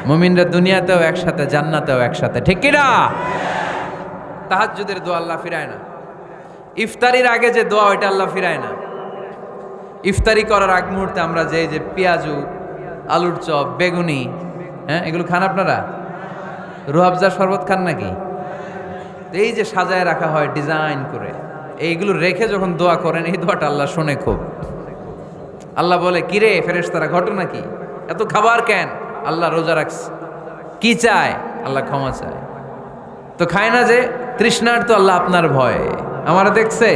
মুমিনরা দুনিয়াতেও একসাথে, জান্নাতেও একসাথে, ঠিক কিনা? তাহাজ্জুদের দোয়া আল্লাহ ফিরায় না। ইফতারির আগে যে দোয়া, ওইটা আল্লাহ ফিরায় না। ইফতারি করার আগ মুহূর্তে আমরা যে পেঁয়াজু, আলুর চপ, বেগুনি, হ্যাঁ, এগুলো খান আপনারা? রুহাবজার শরবত খান নাকি? এই যে সাজায় রাখা হয় ডিজাইন করে, এইগুলো রেখে যখন দোয়া করেন, এই দোয়াটা আল্লাহ শোনে খুব। আল্লাহ বলে কিরে ফেরেশতারা ঘটনা কি, এত খাবার কেন? আল্লাহ রোজা রাখছে। কি চায়? আল্লাহ ক্ষমা চায়। তো খায় না যে তৃষ্ণার, তো আল্লাহ আপনার ভয়। আমারা দেখছে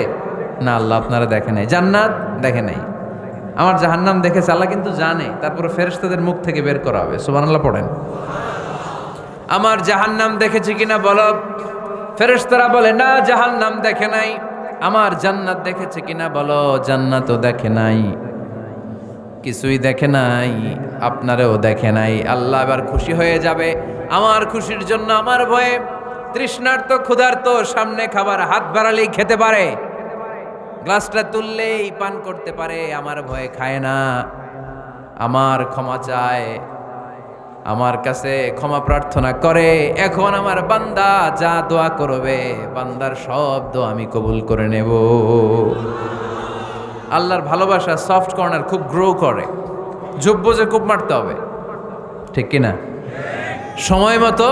না, আল্লাহ আপনারা দেখে নাই। জান্নাত দেখে নাই, আমার জাহান্নাম দেখেছে আল্লাহ কিন্তু জানে। তারপরে ফেরেশতাদের মুখ থেকে বের করা হবে। সুবহানাল্লাহ পড়েন। আমার জাহান্নাম দেখেছি কিনা বলো। ফেরেশতারা বলে না, জাহান্নাম দেখে নাই। আমার জান্নাত দেখেছে কিনা বলো, জান্নাতও দেখে নাই। কিছুই দেখে নাই, আপনারেও দেখে নাই। আল্লাহ এবার খুশি হয়ে যাবে। আমার খুশির জন্য আমার ভয়ে তৃষ্ণার্ত ক্ষুধার্ত সামনে খাবার হাত বাড়ালেই খেতে পারে, গ্লাসটা তুললেই পান করতে পারে, আমার ভয়ে খায় না। আমার ক্ষমা চায়, আমার কাছে ক্ষমা প্রার্থনা করে। এখন আমার বান্দা যা দোয়া করবে, বান্দার সব দোয়া আমি কবুল করে নেব। আল্লাহর ভালোবাসা সফট কর্নার খুব গ্রো করে, যোগ্য যে খুব মারতে হবে, ঠিক কিনা? সময় মতো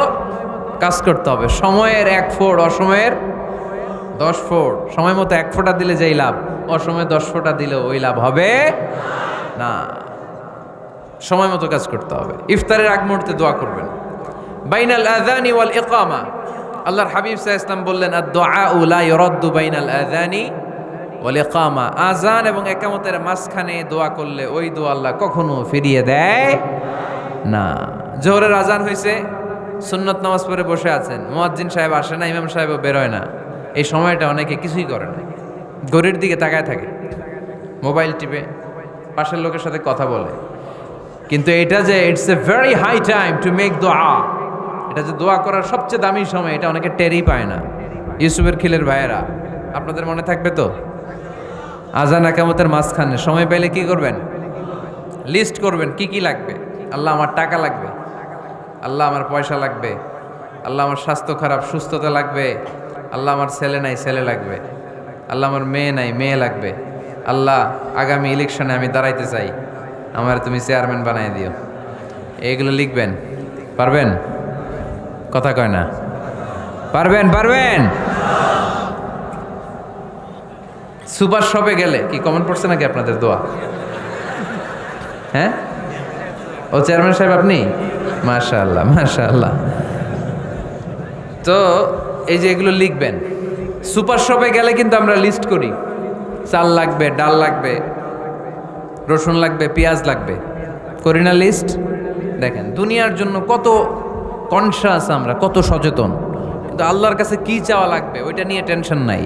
কাজ করতে হবে। সময়ের 1 ফোঁট, অসময়ের 10 ফোঁট। সময় মতো 1 ফোঁটা দিলে যেই লাভ, অসময়ে 10 ফোঁটা দিলে ওই লাভ হবে না। সময় মতো কাজ করতে হবে। ইফতারের আগ মুহূর্তে দোয়া করবেন। বাইনাল আযানি ওয়াল ইকামা, আল্লাহর হাবিব সাল্লাল্লাহু আলাইহি ওয়াসাল্লাম বললেন আদ-দুআউ লা ইউরাদ্দু বাইনাল আযানি ওয়াল ইকামা। আযান এবং ইকামতের মাঝখানে দোয়া করলে ওই দোয়া আল্লাহ কখনো ফিরিয়ে দেয় না। জোহরের আযান হয়েছে, সুন্নত নামাজ পড়ে বসে আছেন, মুয়াজ্জিন সাহেব আসে না, ইমাম সাহেবও বেরোয় না। এই সময়টা অনেকে কিছুই করে না, ঘড়ির দিকে তাকায় থাকে, মোবাইল টিপে, পাশের লোকের সাথে কথা বলে। কিন্তু এটা যে it's a very high time to make দোয়া, এটা যে দোয়া করার সবচেয়ে দামি সময়, এটা অনেকে টেরই পায় না। ইউসুফের খিলের ভাইয়েরা, আপনাদের মনে থাকবে তো, আজান একামতের মাঝখানে সময় পাইলে কি করবেন? লিস্ট করবেন কি কি লাগবে। আল্লাহ আমার টাকা লাগবে, আল্লাহ আমার পয়সা লাগবে, আল্লাহ আমার স্বাস্থ্য খারাপ সুস্থতা লাগবে, আল্লাহ আমার ছেলে নাই ছেলে লাগবে, আল্লাহ আমার মেয়ে নাই মেয়ে লাগবে, আল্লাহ আগামী ইলেকশনে আমি দাঁড়াইতে চাই, আমার তুমি চেয়ারম্যান বানাই দিও। এইগুলো লিখবেন। পারবেন? কথা কয় না। পারবেন? পারবেন? সুপার শপে গেলে কি কমন পড়ছে নাকি আপনাদের দোয়া? হ্যাঁ, ও চেয়ারম্যান সাহেব আপনি? মাশাআল্লাহ মাশাআল্লাহ। তো এই যে এগুলো লিখবেন। সুপার শপে গেলে কিন্তু আমরা লিস্ট করি, চাল লাগবে, ডাল লাগবে, রসুন লাগবে, পেঁয়াজ লাগবে, করি না লিস্ট? দেখেন দুনিয়ার জন্য কত কনসাস আমরা, কত সচেতন, কিন্তু আল্লাহর কাছে কি চাওয়া লাগবে ওইটা নিয়ে টেনশন নাই।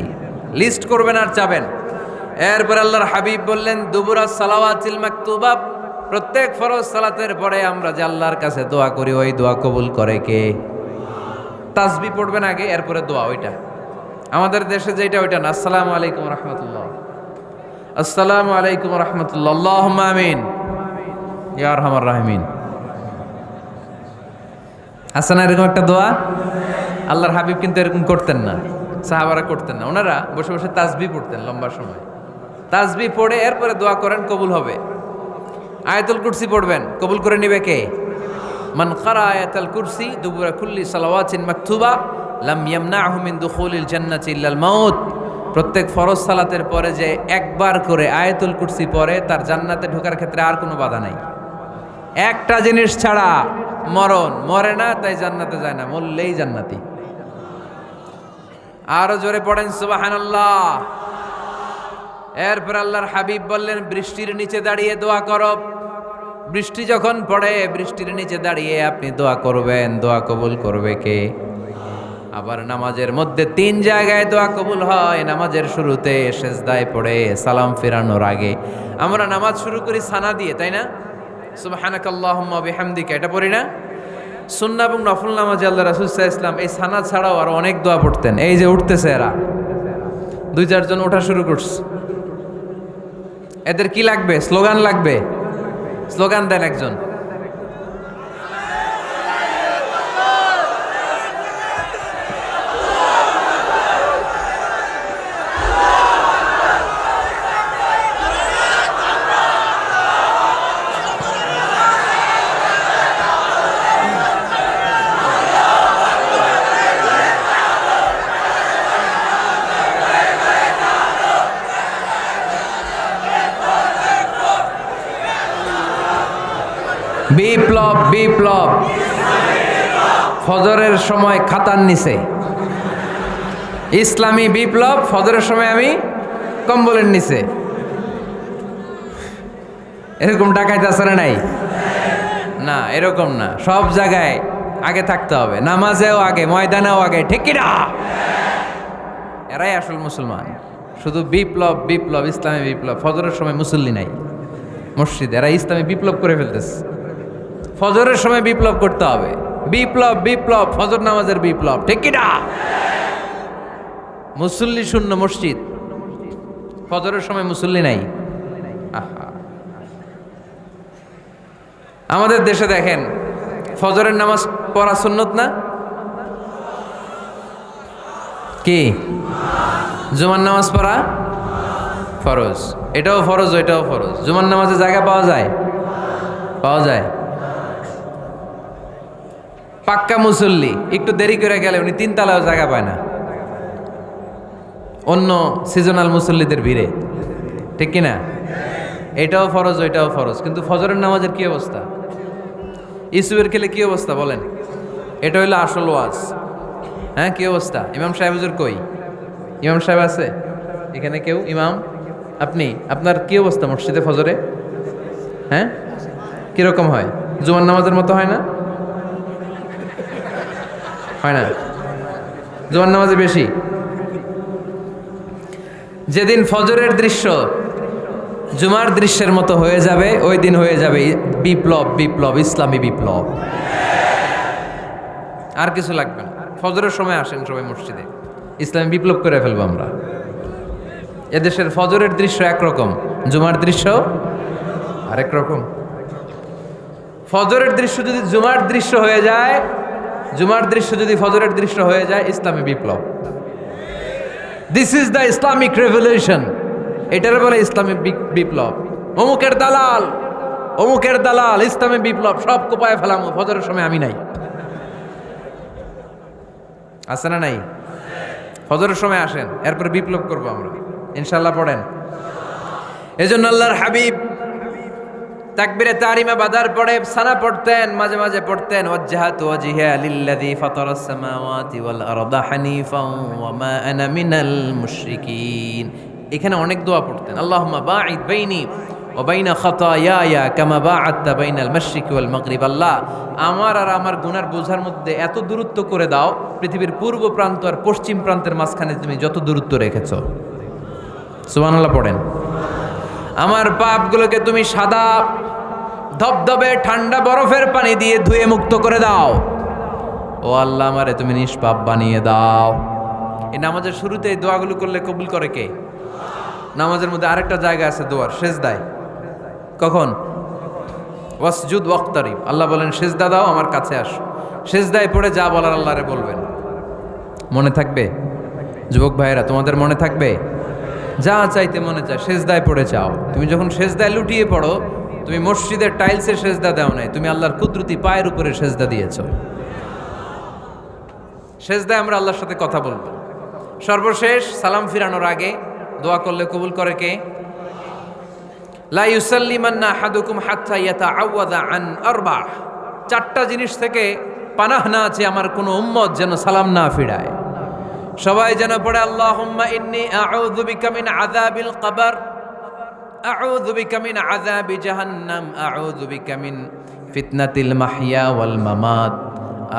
লিস্ট করবেন আর চাবেন। এরপর আল্লাহর হাবিব বললেন দুবুরাস সালাওয়াতিল মাকতুবা, প্রত্যেক ফরজ সালাতের পরে আমরা যে আল্লাহর কাছে দোয়া করি ওই দোয়া কবুল করে কে? তাসবিহ পড়বেন আগে, এরপরে দোয়া। ওইটা আমাদের দেশে যেটা ওইটা না। আসসালামু আলাইকুম রাহমাতুল্লাহ, আসসালামু আলাইকুম রাহমাতুল্লাহ, আল্লাহুম্মা আমিন ইয়া আরহামার রাহিমিন। আছে না এরকম একটা দোয়া? আল্লাহর হাবিব কিন্তু এরকম করতেন না, সাহাবারা করতেন না। ওনারা বসে বসে তাসবিহ পড়তেন লম্বা সময়। তাসবিহ পড়ে এরপরে দোয়া করেন, কবুল হবে। আয়াতুল কুরসি পড়বেন, কবুল করে নিবে কে? মান ক্বারা আয়াতুল কুরসি দুবুরা কুল্লি সালাওয়াতিন মাকতুবা লাম ইয়ামনাহু মিন দুখুলিল জান্নাতি ইল্লাল মাউত। প্রত্যেক ফরজ সালাতের পরে যে একবার করে আয়াতুল কুরসি পড়ে তার জান্নাতে ঢোকার ক্ষেত্রে আর কোনো বাধা নাই। একটা জিনিস ছাড়া, মরণ। মরে না তাই জান্নাতে যায় না, মরলেই জান্নাতি। আরো জোরে পড়েন সুবহানাল্লাহ। এরপর আল্লাহর হাবিব বললেন বৃষ্টির নিচে দাঁড়িয়ে দোয়া করো। বৃষ্টি যখন পড়ে বৃষ্টির নিচে দাঁড়িয়ে আপনি দোয়া করবেন, দোয়া কবুল করবে কে? আবার নামাজের মধ্যে 3 জায়গায় দোয়া কবুল হয়। নামাজের শুরুতে, সেজদায় পড়ে, সালাম ফেরানোর আগে। আমরা নামাজ শুরু করি সানা দিয়ে, তাই না? সুবহানাকাল্লাহুম্মা বিহামদিকা, এটা পড়ি না? সুন্নাহ এবং নফল নামাজে আল্লাহ রাসূল সাল্লাল্লাহু আলাইহি ওয়াসাল্লাম এই সানা ছাড়াও আরো অনেক দোয়া পড়তেন। এই যে উঠতেছে এরা 2-4 জন ওঠা শুরু করছে, এদের কি লাগবে? স্লোগান লাগবে। স্লোগান দেন একজন। বিপ্লব বিপ্লব ফজরের সময় খাতার নিচে, ইসলামী বিপ্লব ফজরের সময় আমি কম্বলের নিচে। এরকম ডাকাইতে আছে না নাই? না, এরকম না, সব জায়গায় আগে থাকতে হবে, নামাজেও আগে, ময়দানেও আগে, ঠিক কিনা? এরাই আসল মুসলমান। শুধু বিপ্লব বিপ্লব, ইসলামী বিপ্লব, ফজরের সময় মুসল্লি নাই মসজিদে, এরা ইসলামী বিপ্লব করে ফেলতেছে। ফজরের সময় বিপ্লব করতে হবে, বিপ্লব বিপ্লব, ফজর নামাজের বিপ্লব, ঠিক কিনা? মুসল্লি শূন্য মসজিদ, ফজরের সময় মুসল্লি নাই। আহা, আমাদের দেশে দেখেন ফজরের নামাজ পড়া সুন্নত না কি? জুমার নামাজ পড়া ফরজ, এটাও ফরজ ওইটাও ফরজ। জুমার নামাজে জায়গা পাওয়া যায়? পাওয়া যায়। পাক্কা মুসল্লি একটু দেরি করে গেলে উনি 3 তলাও জায়গা পায় না অন্য সিজনাল মুসল্লিদের ভিড়ে, ঠিক কিনা? এটাও ফরজ ওইটাও ফরজ। কিন্তু ফজরের নামাজের কি অবস্থা? ইসুবের খেলে কি অবস্থা বলেন? এটা হইলো আসল ওয়াজ। হ্যাঁ, কি অবস্থা? ইমাম সাহেব হুজুর কই? ইমাম সাহেব আছে এখানে কেউ? ইমাম আপনি, আপনার কি অবস্থা মসজিদে ফজরে? হ্যাঁ, কিরকম হয়? জুমার নামাজের মতো হয় না? হয় না? জুমার নামাজে বেশি। যেদিন ফজরের দৃশ্য জুমার দৃশ্যের মতো হয়ে যাবে, ওই দিন হয়ে যাবে বিপ্লব বিপ্লব, ইসলামী বিপ্লব। আর কিছু লাগবে না। ফজরের সময় আসেন সবাই মসজিদে, ইসলামী বিপ্লব করে ফেলবো আমরা। এদেশের ফজরের দৃশ্য একরকম, জুমার দৃশ্য আরেক রকম। ফজরের দৃশ্য যদি জুমার দৃশ্য হয়ে যায়, জুমার দৃশ্য যদি ফজরের দৃশ্য হয়ে যায়, ইসলামী বিপ্লব। This is the Islamic revolution. এটার বলে ইসলামী বিপ্লব। অমুকের দালাল, অমুকের দালাল, ইসলামী বিপ্লব সব কোপায় ফেলাম, ফজরের সময় আমি নাই। আছে না নাই? ফজরের সময় আসেন, এরপর বিপ্লব করবো আমরা ইনশাল্লাহ। পড়েন। এজন্য আল্লাহর হাবিব তাকবীরে তাহরিমা বাদার পড়ে সানা পড়তেন, মাঝে মাঝে পড়তেন ওয়াজহাতু ওয়াজহিয়া লিল্লাযী ফাতারাস সামাওয়াতি ওয়াল আরদা হানিফাও ওয়া মা আনা মিনাল মুশরিকিন। এখানে অনেক দোয়া পড়তেন। আল্লাহুম্মা বাঈদ বাইনি ওয়া বাইনা খাতায়ায়া কামা বাআদতা বাইনাল মাশরিকি ওয়াল মাগরিব। আল্লাহ, আমার আর আমার গুনার বোঝার মধ্যে এত দূরত্ব করে দাও, পৃথিবীর পূর্ব প্রান্ত আর পশ্চিম প্রান্তের মাঝখানে তুমি যত দূরত্ব রেখেছো। সুবহানাল্লাহ পড়েন। আমার পাপগুলোকে তুমি সাদা ধবধবে ঠান্ডা বরফের পানি দিয়ে ধুয়ে মুক্ত করে দাও। ও আল্লাহ, আমারে তুমি নিষ্পাপ বানিয়ে দাও। এই নামাজের শুরুতে এই দোয়াগুলো করলে কবুল করে কে? নামাজের মধ্যে আরেকটা জায়গা আছে দোয়ার, সেজদায়। কখন? ওয়াসজুদ ওয়াক্তারিব। আল্লাহ বলেন সেজদা দাও, আমার কাছে আসো। সেজদায় পড়ে যা বলার আল্লাহরে বলবেন। মনে থাকবে? যুবক ভাইয়েরা, তোমাদের মনে থাকবে? যা চাইতে মনে চায় সেজদায় পড়ে চাও। তুমি যখন সেজদায় লুটিয়ে পড়ো, তুমি মসজিদের টাইলসে সেজদা দাও নাই, তুমি আল্লাহর কুদরতি পায়ের উপরে সেজদা দিয়েছো। সেজদায় আমরা আল্লাহর সাথে কথা বলবো। সর্বশেষ সালাম ফিরানোর আগে দোয়া করলে কবুল করে কে? লা ইউসাল্লিমান্না আহাদুকুম হাত্তা ইয়াতাআওয়াযা আন আরবা। 4টা জিনিস থেকে পানাহ না আছে আমার কোন উম্মত যেন সালাম না ফিরায়। সবাই যেন পড়ে আল্লাহুম্মা ইন্নী আউযু বিকা মিন আযাবিল কবর, আউযু বিকা মিন আযাবি জাহান্নাম, আউযু বিকা মিন ফিতনাতিল মাহইয়া ওয়াল মামাত,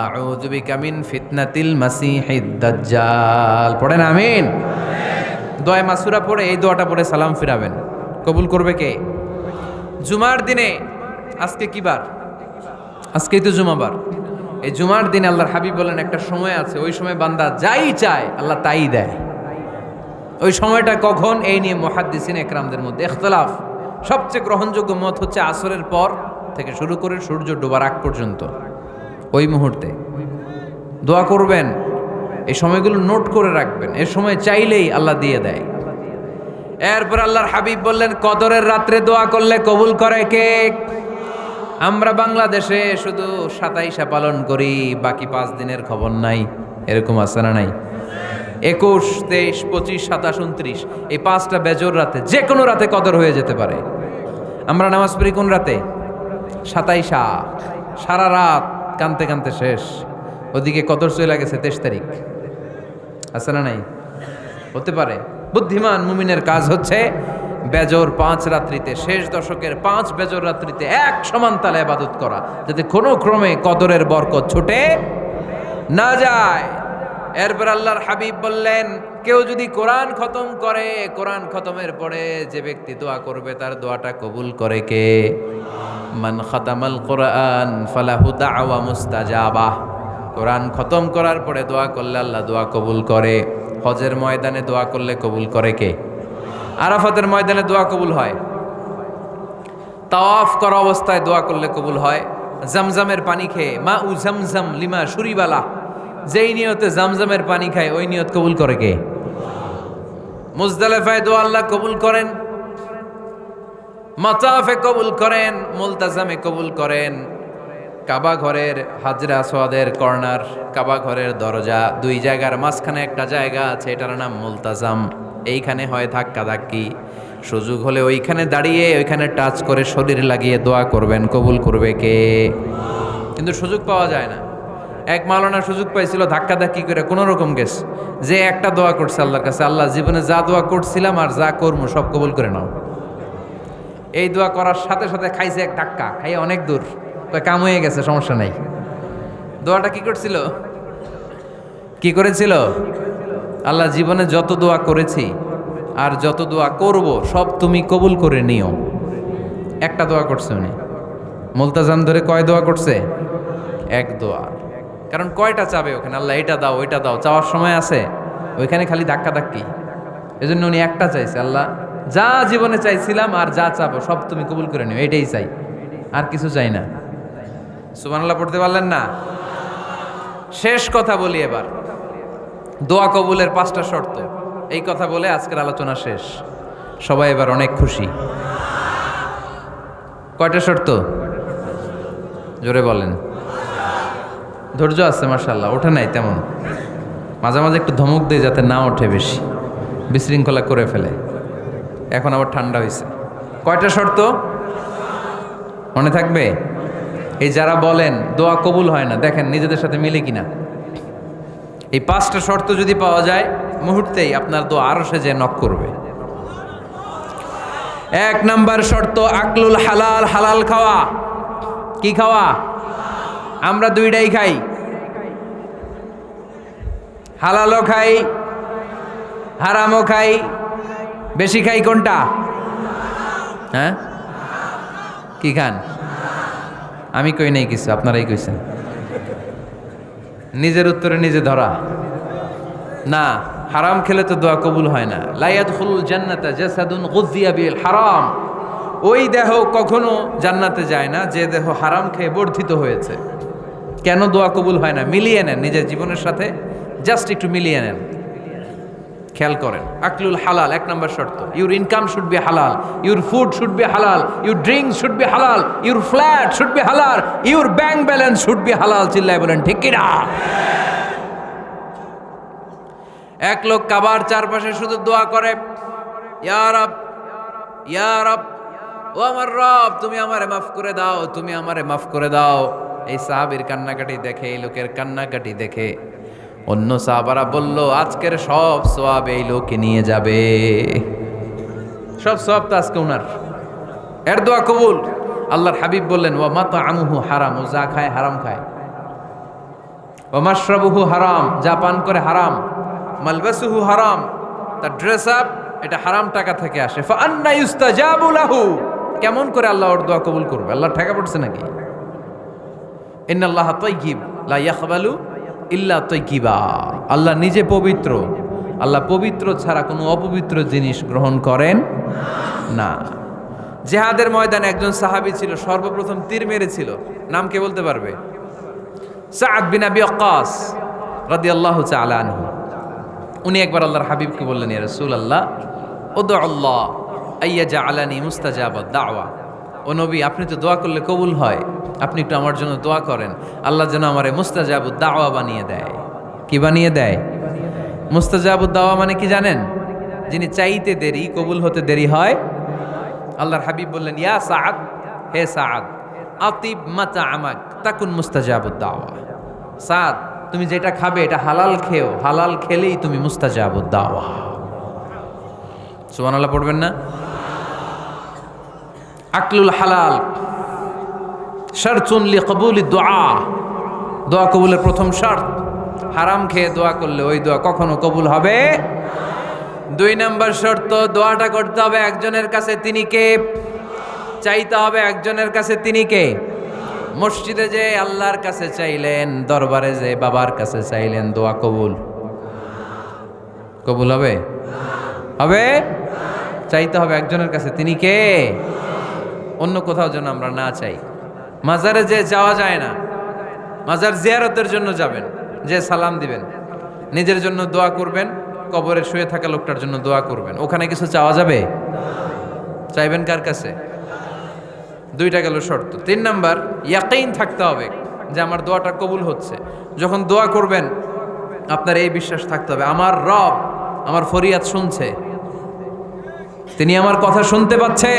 আউযু বিকা মিন ফিতনাতিল মাসিহিদ দাজ্জাল। পড়েন আমিন। দোয়া মাসুরা পড়ে এই দোয়াটা পড়ে সালাম ফিরাবেন। কবুল করবে কে? জুমার দিনে, আজকে কি বার? আজকেই তো জুমাবার। এই জুমার দিনে আল্লাহর হাবিব বলেন একটা সময় আছে, ওই সময় বান্দা যাই চায় আল্লাহ তাই দেয়। ওই সময়টা কখন? এই নিয়ে মুহাদ্দিসিন একরামদের মধ্যে ইখতিলাফ। সবচেয়ে গ্রহণযোগ্য মত হচ্ছে আসরের পর থেকে শুরু করে সূর্য ডোবার আগ পর্যন্ত, ওই মুহূর্তে দোয়া করবেন। এই সময়গুলো নোট করে রাখবেন, এর সময় চাইলেই আল্লাহ দিয়ে দেয়। এরপর আল্লাহর হাবিব বললেন কদরের রাত্রে দোয়া করলে কবুল করে কে? আমরা বাংলাদেশে শুধু 27 পালন করি, বাকি 5 দিনের খবর নাই। এরকম আছে না নাই? 21, 23, 25, 27, 29 এই 5টা বেজোর রাতে, যে কোনো রাতে কদর হয়ে যেতে পারে। আমরা নামাজ পড়ি কোন রাতে? 27 সারা রাত কানতে কানতে শেষ। ওদিকে কদর চলে গেছে 23 তারিখ। আছে না নাই? হতে পারে। বুদ্ধিমান মুমিনের কাজ হচ্ছে বেজর 5 রাত্রিতে, শেষ দশকের 5 বেজর রাত্রিতে এক সমান তালে ইবাদত করা, যাতে কোনো ক্রমে কদরের বরকত ছুটে না যায়। এরপর আল্লাহর হাবিব বললেন, কেউ যদি কোরআন খতম করে, কোরআন খতমের পরে যে ব্যক্তি দোয়া করবে তার দোয়াটা কবুল করে কে? মান খাতামাল কোরআন ফালাহু দাওয়া মুস্তাজাবা। কোরআন খতম করার পরে দোয়া করলে আল্লাহ দোয়া কবুল করে। হজের ময়দানে দোয়া করলে কবুল করে কে? আরাফাতের ময়দানে দোয়া কবুল হয়। তাওয়াফ করা অবস্থায় দোয়া করলে কবুল হয়। জামজামের পানি খেয়ে, মা উ জামজাম লিমা শুরিবালা, যেই নিয়তে জামজামের পানি খায় ওই নিয়ত কবুল করে কে? মুজদালিফায় দোয়া আল্লাহ কবুল করেন, মাতাফে কবুল করেন, মুলতাজামে কবুল করেন। কাবা ঘরের হাজরা আসওয়াদের কর্নার, কাবা ঘরের দরজা, দুই জায়গার মাঝখানে একটা জায়গা আছে, এটার নাম মুলতাজাম। এইখানে হয় ধাক্কা ধাক্কি, সুযোগ হলে ওইখানে দাঁড়িয়ে ওইখানে টাচ করে শরীর লাগিয়ে দোয়া করবেন, কবুল করবে কে? কিন্তু সুযোগ পাওয়া যায় না। এক মাওলানা সুযোগ পাইছিল ধাক্কা ধাক্কি করে কোনো রকম গেছে, যে একটা দোয়া করছে আল্লাহর কাছে, আল্লাহ জীবনে যা দোয়া করছিলাম আর যা করবো সব কবুল করে নাও। এই দোয়া করার সাথে সাথে খাইছে এক ধাক্কা, খাইয়ে অনেক দূর, কাম হয়ে গেছে, সমস্যা নাই। দোয়াটা কি করছিল? কি করেছিল? আল্লাহ জীবনে যত দোয়া করেছি আর যত দোয়া করব সব তুমি কবুল করে নিও। একটা দোয়া করছে উনি। মুলতাজাম ধরে কয় দোয়া করছে? এক দোয়া। কারণ কয়টা চাবে ওখানে? আল্লাহ এটা দাও ওইটা দাও, চাওয়ার সময় আছে? ওইখানে খালি ধাক্কা ধাক্কি। এজন্য উনি একটা চাইছে, আল্লাহ যা জীবনে চাইছিলাম আর যা চাবো সব তুমি কবুল করে নিও, এটাই চাই, আর কিছু চাই না। সুবহানাল্লাহ পড়তে পারলেন না? শেষ কথা বলি এবার, দোয়া কবুলের 5টা শর্ত। এই কথা বলে আজকের আলোচনা শেষ। সবাই এবার অনেক খুশি। কয়টা শর্ত? জোরে বলেন। ধৈর্য আছে মাশাআল্লাহ, ওঠে নাই তেমন, মাঝে মাঝে একটু ধমক দেয় যাতে না ওঠে, বেশি বিশৃঙ্খলা করে ফেলে। এখন আবার ঠান্ডা হয়েছে। কয়টা শর্ত মনে থাকবে? এই যারা বলেন দোয়া কবুল হয় না, দেখেন নিজেদের সাথে মিলে কিনা। এই 5টা শর্ত যদি পাওয়া যায়, মুহূর্তেই আপনার দোয়া আরশে যে নক করবে। 1 নাম্বার শর্ত আকলুল হালাল, হালাল খাওয়া। কি খাওয়া? আমরা দুইটাই খাই, হালালও খাই হারামও খাই। বেশি খাই কোনটা? হ্যাঁ, কি খান? আমি কই নাই কিছু, আপনারাই কইছেন। নিজের উত্তরে নিজে ধরা না। হারাম খেলে তো দোয়া কবুল হয় না। লা ইয়াদখুলুল জান্নাতা জাসাদুন গুযিয়া বিল হারাম। ওই দেহ কখনো জান্নাতে যায় না যে দেহ হারাম খেয়ে বর্ধিত হয়েছে। কেন দোয়া কবুল হয় না? মিলিয়ে নেন নিজের জীবনের সাথে, জাস্ট একটু মিলিয়ে নেন, খেয়াল করেন। আকলুল হালাল 1 নম্বর শর্ত। ইউর ইনকাম শুড বি হালাল, ইউর ফুড শুড বি হালাল, ইউর ড্রিঙ্কস শুড বি হালাল, ইউর ফ্ল্যাট শুড বি হালাল, your bank balance should be হালাল। চিল্লায় বলেন ঠিক কিনা? এক লোক কাবার চারপাশে শুধু দোয়া করে, ইয়া রব, ইয়া রব, ও আমার রব, তুমি আমারে মাফ করে দাও, তুমি আমারে মাফ করে দাও। এই সাহাবীর কান্নাকাটি দেখে, এই লোকের কান্নাকাটি দেখে অন্য সাহাবারা বলল, আজকের সব সওয়াব এই লোকে নিয়ে যাবে। সব সওয়াব তো আজকে উনার। এর দোয়া কবুল। আল্লাহর হাবিব বললেন, ওয়া মাতআমুহু হারাম, ও যা খায় হারাম খায়। ওয়া মাশরাবুহু হারাম, যা পান করে হারাম। মালবাসুহু হারাম, তার ড্রেস আপ এটা হারাম টাকা থেকে আসে। ফা আন্না ইউস্তাজাবু লাহু, কেমন করে আল্লাহ ওর দোয়া কবুল করবে? আল্লাহ ঠেকা পড়ছে নাকি? ইন্নাল্লাহা তাইয়্যিব লা ইয়াকবালু ইল্লা তাইয়্যিবা। আল্লাহ নিজে পবিত্র, আল্লাহ পবিত্র ছাড়া কোনো অপবিত্র জিনিস গ্রহণ করেন না। জিহাদের ময়দানে একজন সাহাবী ছিল, সর্বপ্রথম তীর মেরেছিল। নাম কে বলতে পারবে? সাআদ বিন আবি ওয়াক্কাস রাদিয়াল্লাহু তাআলা আনহু। উনি একবার আল্লাহর হাবিবকে বললেন, ইয়া রাসূলুল্লাহ, উদউ আল্লাহ আইয়াজআলানি মুস্তাজাবাদ দাওয়া। ও নবী, আপনি তো দোয়া করলে কবুল হয়, আপনি একটু আমার জন্য দোয়া করেন, আল্লাহ যেন আমারে মুস্তাজাবুদ দাওয়া বানিয়ে দেয়। কি বানিয়ে দেয়? মুস্তাজাবুদ দাওয়া মানে কি জানেন? যিনি চাইতে দেরি, কবুল হতে দেরি হয়। আল্লাহর হাবিব বললেন, ইয়া সাআদ, হে সাআদ, আতিব মাতাআমাক তাকুন মুস্তাজাবুদ দাওয়া। সাদ, তুমি যেটা খাবে এটা হালাল খেও, হালাল খেলেই তুমি মুস্তাজাবুদ দাওয়া। সুবহানাল্লাহ পড়বেন না? আকলুল হালাল শারতুন লিকবুলিদ দুআ, দোয়া কবুলের প্রথম শর্ত। হারাম খেয়ে দোয়া করলে ওই দোয়া কখনো কবুল হবে। 2 নাম্বার শর্ত, দোয়াটা করতে হবে একজনের কাছে, তিনি কে? চাইতে হবে একজনের কাছে, তিনি কে? মসজিদে যে আল্লাহর কাছে চাইলেন, দরবারে যে বাবার কাছে চাইলেন, দোয়া কবুল কবুল হবে? হবে? চাইতে হবে একজনের কাছে, তিনি কে? অন্য কোথাও যেন আমরা না চাই। মাজারে যে যাওয়া যায় না, মাজার জিয়ারতের জন্য যাবেন, যে সালাম দিবেন, নিজের জন্য দোয়া করবেন, কবরে শুয়ে থাকা লোকটার জন্য দোয়া করবেন। ওখানে কিছু চাওয়া যাবে? চাইবেন কার কাছে? 2টা গেল শর্ত। 3 নাম্বার, ইয়াকিন থাকতে হবে যে আমার দোয়াটা কবুল হচ্ছে। যখন দোয়া করবেন আপনার এই বিশ্বাস থাকতে হবে, আমার রব আমার ফরিয়াদ শুনছে, তিনি আমার কথা শুনতে পাচ্ছে,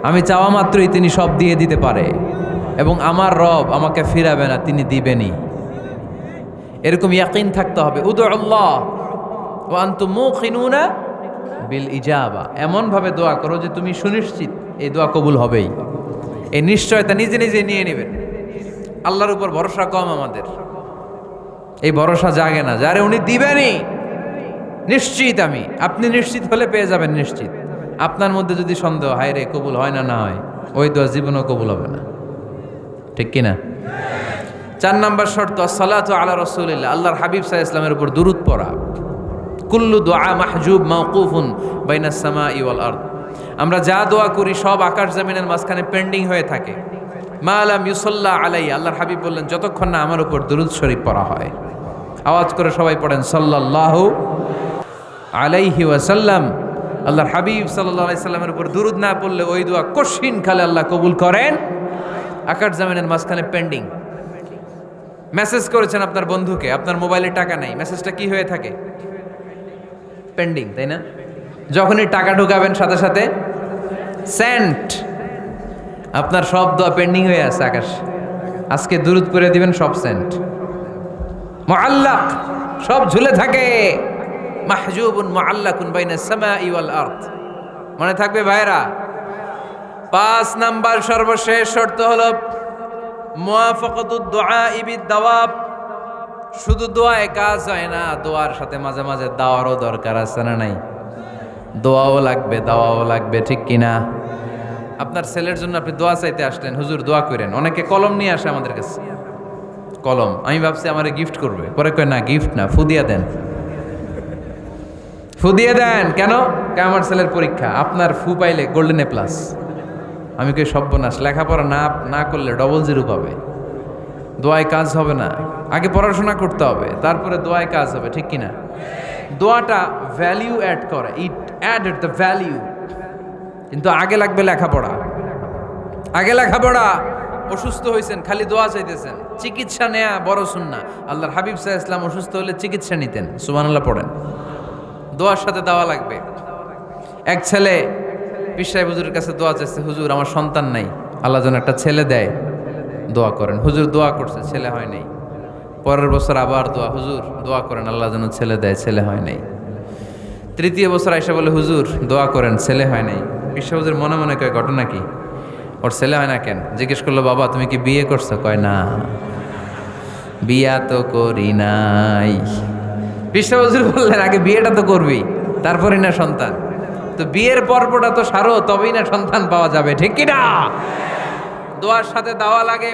আমি চাওয়া মাত্রই তিনি সব দিয়ে দিতে পারে, এবং আমার রব আমাকে ফিরাবে না, তিনি দিবেনই। এরকম ইয়াকিন থাকতে হবে। উদুল্লাহ ওয়া আনতুম মুকিনুনা বিল ইজাবা, এমন ভাবে দোয়া করো যে তুমি সুনিশ্চিত এই দোয়া কবুল হবেই। এই নিশ্চয়তা নিজে নিজে নিয়ে নেবেন। আল্লাহর উপর ভরসা কম আমাদের, এই ভরসা জাগে না, যারে উনি দিবেনই নিশ্চিত আমি। আপনি নিশ্চিত হলে পেয়ে যাবেন নিশ্চিত। আপনার মধ্যে যদি সন্দেহ, হায় রে কবুল হয় না, না হয়, ওই দোয়া জীবনও কবুল হবে না। ঠিক কিনা? 4 নাম্বার শর্ত, আসসালাতু আলা রাসূলিল্লাহ, আল্লাহর হাবিব সাল্লাল্লাহু আলাইহি ওয়াসাল্লামের উপর দুরূদ পড়া। কুল্লু দুআ মাহজুব মাওকুফুন বাইনাস সামাই ওয়াল আরদ, আমরা যা দোয়া করি সব আকাশ জমিনের মাঝখানে পেন্ডিং হয়ে থাকে। মা লাম ইউসাল্লা আলাইহি, আল্লাহর হাবিব বললেন যতক্ষণ না আমার উপর দুরূদ শরীফ পড়া হয়। আওয়াজ করে সবাই পড়েন সাল্লাল্লাহু আলাইহি ওয়াসাল্লাম। আল্লাহর হাবিব সাল্লাল্লাহু আলাইহি সাল্লামের উপর দুরূদ না পড়লে ওই দোয়া কঠিন কালে আল্লাহ কবুল করেন। আকাশ জমিনের মাঝখানে পেন্ডিং। মেসেজ করেছেন আপনার বন্ধুকে, আপনার মোবাইলে টাকা নাই, মেসেজটা কি হয়ে থাকে? পেন্ডিং, তাই না? যখনই টাকা ঢুকাবেন সাথে সাথে সেন্ট, আপনার সব দোয়া পেন্ডিং হয়ে আছে আকাশ। আজকে দুরূদ পড়ে দিবেন, সব সেন্ট মুআল্লাক, সব ঝুলে থাকে। মাহজুবুন মুআল্লাকুন বাইনাস সামাই ওয়াল আরদ, মনে থাকবে ভাইরা? 5 নাম্বার সর্বশেষ শর্ত হলো মুওয়াফাকাতুদ দুআ বিদ দাওয়াব। শুধু দোয়ায় কাজ হয় না, দোয়ার সাথে মাঝে মাঝে দাওয়ারও দরকার আছে না নাই? দোয়াও লাগবে, দাওয়াও লাগবে, ঠিক কিনা? আপনার ছেলের জন্য আপনি দোয়া চাইতে আসলেন, হুজুর দোয়া করেন। অনেকে কলম নিয়ে আসে আমাদের কাছে, কলম। আমি ভাবছি আমারে গিফট করবে, পরে কয় না গিফট না, ফু দিয়ে দেন, ফু দিয়ে দেন। কেন? আমার ছেলের পরীক্ষা, আপনার ফু পাইলে গোল্ডেন A+। আমি কই সর্বনাশ, লেখাপড়া না করলে ডবল 0 পাবে, দোয়ায় কাজ হবে না। আগে পড়াশোনা করতে হবে, তারপরে দোয়ায় কাজ হবে, ঠিক কিনা? দোয়াটা ভ্যালিউ অ্যাড করে, ইট অ্যাডেড দ্য ভ্যালিউ। কিন্তু আগে লাগবে লেখাপড়া, আগে লেখাপড়া। অসুস্থ হয়েছেন, খালি দোয়া চাইতেছেন, চিকিৎসা নেয়া বড় সুন্নাহ। আল্লাহর হাবিব সাল্লাল্লাহু আলাইহি ওয়াসাল্লাম অসুস্থ হলে চিকিৎসা নিতেন। সুবহানাল্লাহ পড়েন। দোয়ার সাথে দাওয়া লাগবে। এক ছেলে পীর সাহেব হুজুরের কাছে দোয়া চাইছে, হুজুর আমার সন্তান নাই, আল্লাহ যেন একটা ছেলে দেয়, দোয়া করেন। হুজুর দোয়া করছে, ছেলে হয় নাই। পরের বছর আবার দোয়া, হুজুর দোয়া করেন আল্লাহ যেন ছেলে দেয়, ছেলে হয় নাই। 3য় বছর আইসা বলে, হুজুর দোয়া করেন, ছেলে হয় নাই। পীর সাহেব হুজুর মনে মনে কয় ঘটনা কি, ওর ছেলে হয় না কেন? জিজ্ঞেস করলো, বাবা তুমি কি বিয়ে করছো? কয় না, বিয়া তো করি নাই। পীর সাহেব হুজুর বললেন, আগে বিয়েটা তো করবি, তারপরই না সন্তান। তো বিয়ের পর্বটা তো সারো, তবেই না সন্তান পাওয়া যাবে, ঠিক কি না? দোয়ার সাথে দাওয়া লাগে।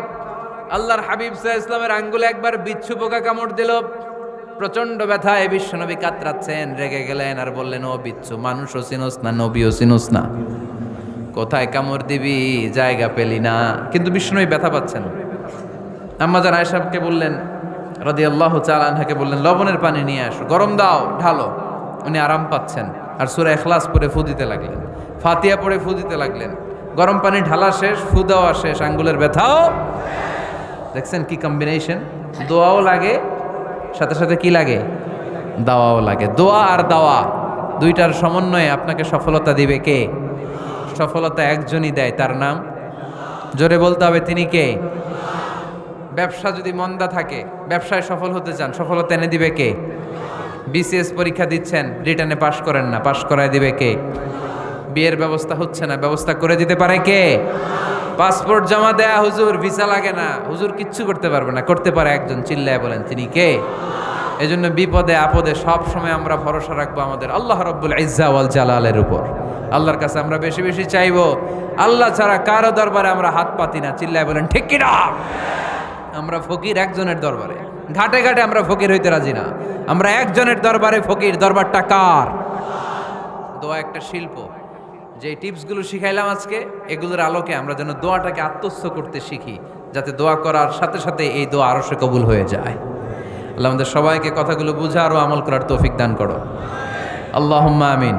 আল্লাহর হাবিব সাল্লাল্লাহু আলাইহি ওয়াসাল্লামের আঙ্গুলে একবার বিচ্ছু পোকা কামড় দিল, প্রচন্ড ব্যথায় বিশ্বনবী কাতরাচ্ছেন, রেগে গেলেন আর বললেন, ও বিচ্ছু, মানুষও চিনোস না, নবীও চিনোস না, কোথায় কামড় দিবি, জায়গা পেলি না। কিন্তু বিশ্বনবী ব্যথা পাচ্ছেন। আম্মা জান আয়েশাকে বললেন রাদিয়াল্লাহু তাআলা আনহাকে বললেন, লবণের পানি নিয়ে আসো, গরম দাও, ঢালো। উনি আরাম পাচ্ছেন আর সূরা ইখলাস পড়ে ফু দিতে লাগলেন, ফাতিহা পড়ে ফু দিতে লাগলেন। গরম পানি ঢালা শেষ, ফু দেওয়া শেষ, আঙ্গুলের ব্যথাও। দেখছেন কি কম্বিনেশন? দোয়াও লাগে, সাথে সাথে কি লাগে? দাওয়াও লাগে। দোয়া আর দাওয়া দুইটার সমন্বয়ে আপনাকে সফলতা দিবে কে? সফলতা একজনই দেয়, তার নাম জোরে বলতে হবে তিনি কে? ব্যবসা যদি মন্দা থাকে, ব্যবসায় সফল হতে চান, সফলতা এনে দিবে কে? বিসিএস পরীক্ষা দিচ্ছেন, রিটার্নে পাশ করেন না, পাশ করায় দিবে কে? বিয়ের ব্যবস্থা হচ্ছে না, ব্যবস্থা করে দিতে পারে কে? পাসপোর্ট জমা দেয়া হুজুর, ভিসা লাগে না হুজুর, কিচ্ছু করতে পারবে না, করতে পারে একজন, চিল্লায় বলেন তিনি কে? এজন্য বিপদে আপদে সব সময় আমরা ভরসা রাখবো আমাদের আল্লাহ রাব্বুল ইজ্জা ওয়াল জালালের উপর। আল্লাহর কাছে আমরা বেশি বেশি চাইবো। আল্লাহ ছাড়া কারো দরবারে আমরা হাত পাতি না, চিল্লায় বলেন ঠিক কি না? আমরা ফকির একজনের দরবারে, ঘাটে ঘাটে আমরা ফকির হইতে রাজি না, আমরা একজনের দরবারে ফকির। দরবারটা কার? দোয়া একটা শিল্প। যে টিপসগুলো শিখাইলাম আজকে, এগুলোর আলোকে আমরা যেন দোয়াটাকে আত্মস্থ করতে শিখি, যাতে দোয়া করার সাথে সাথে এই দোয়া আরো সে কবুল হয়ে যায়। আল্লাহ আমাদের সবাইকে কথাগুলো বুঝা আরো আমল করার তৌফিক দান করো, আল্লাহুম্মা আমিন।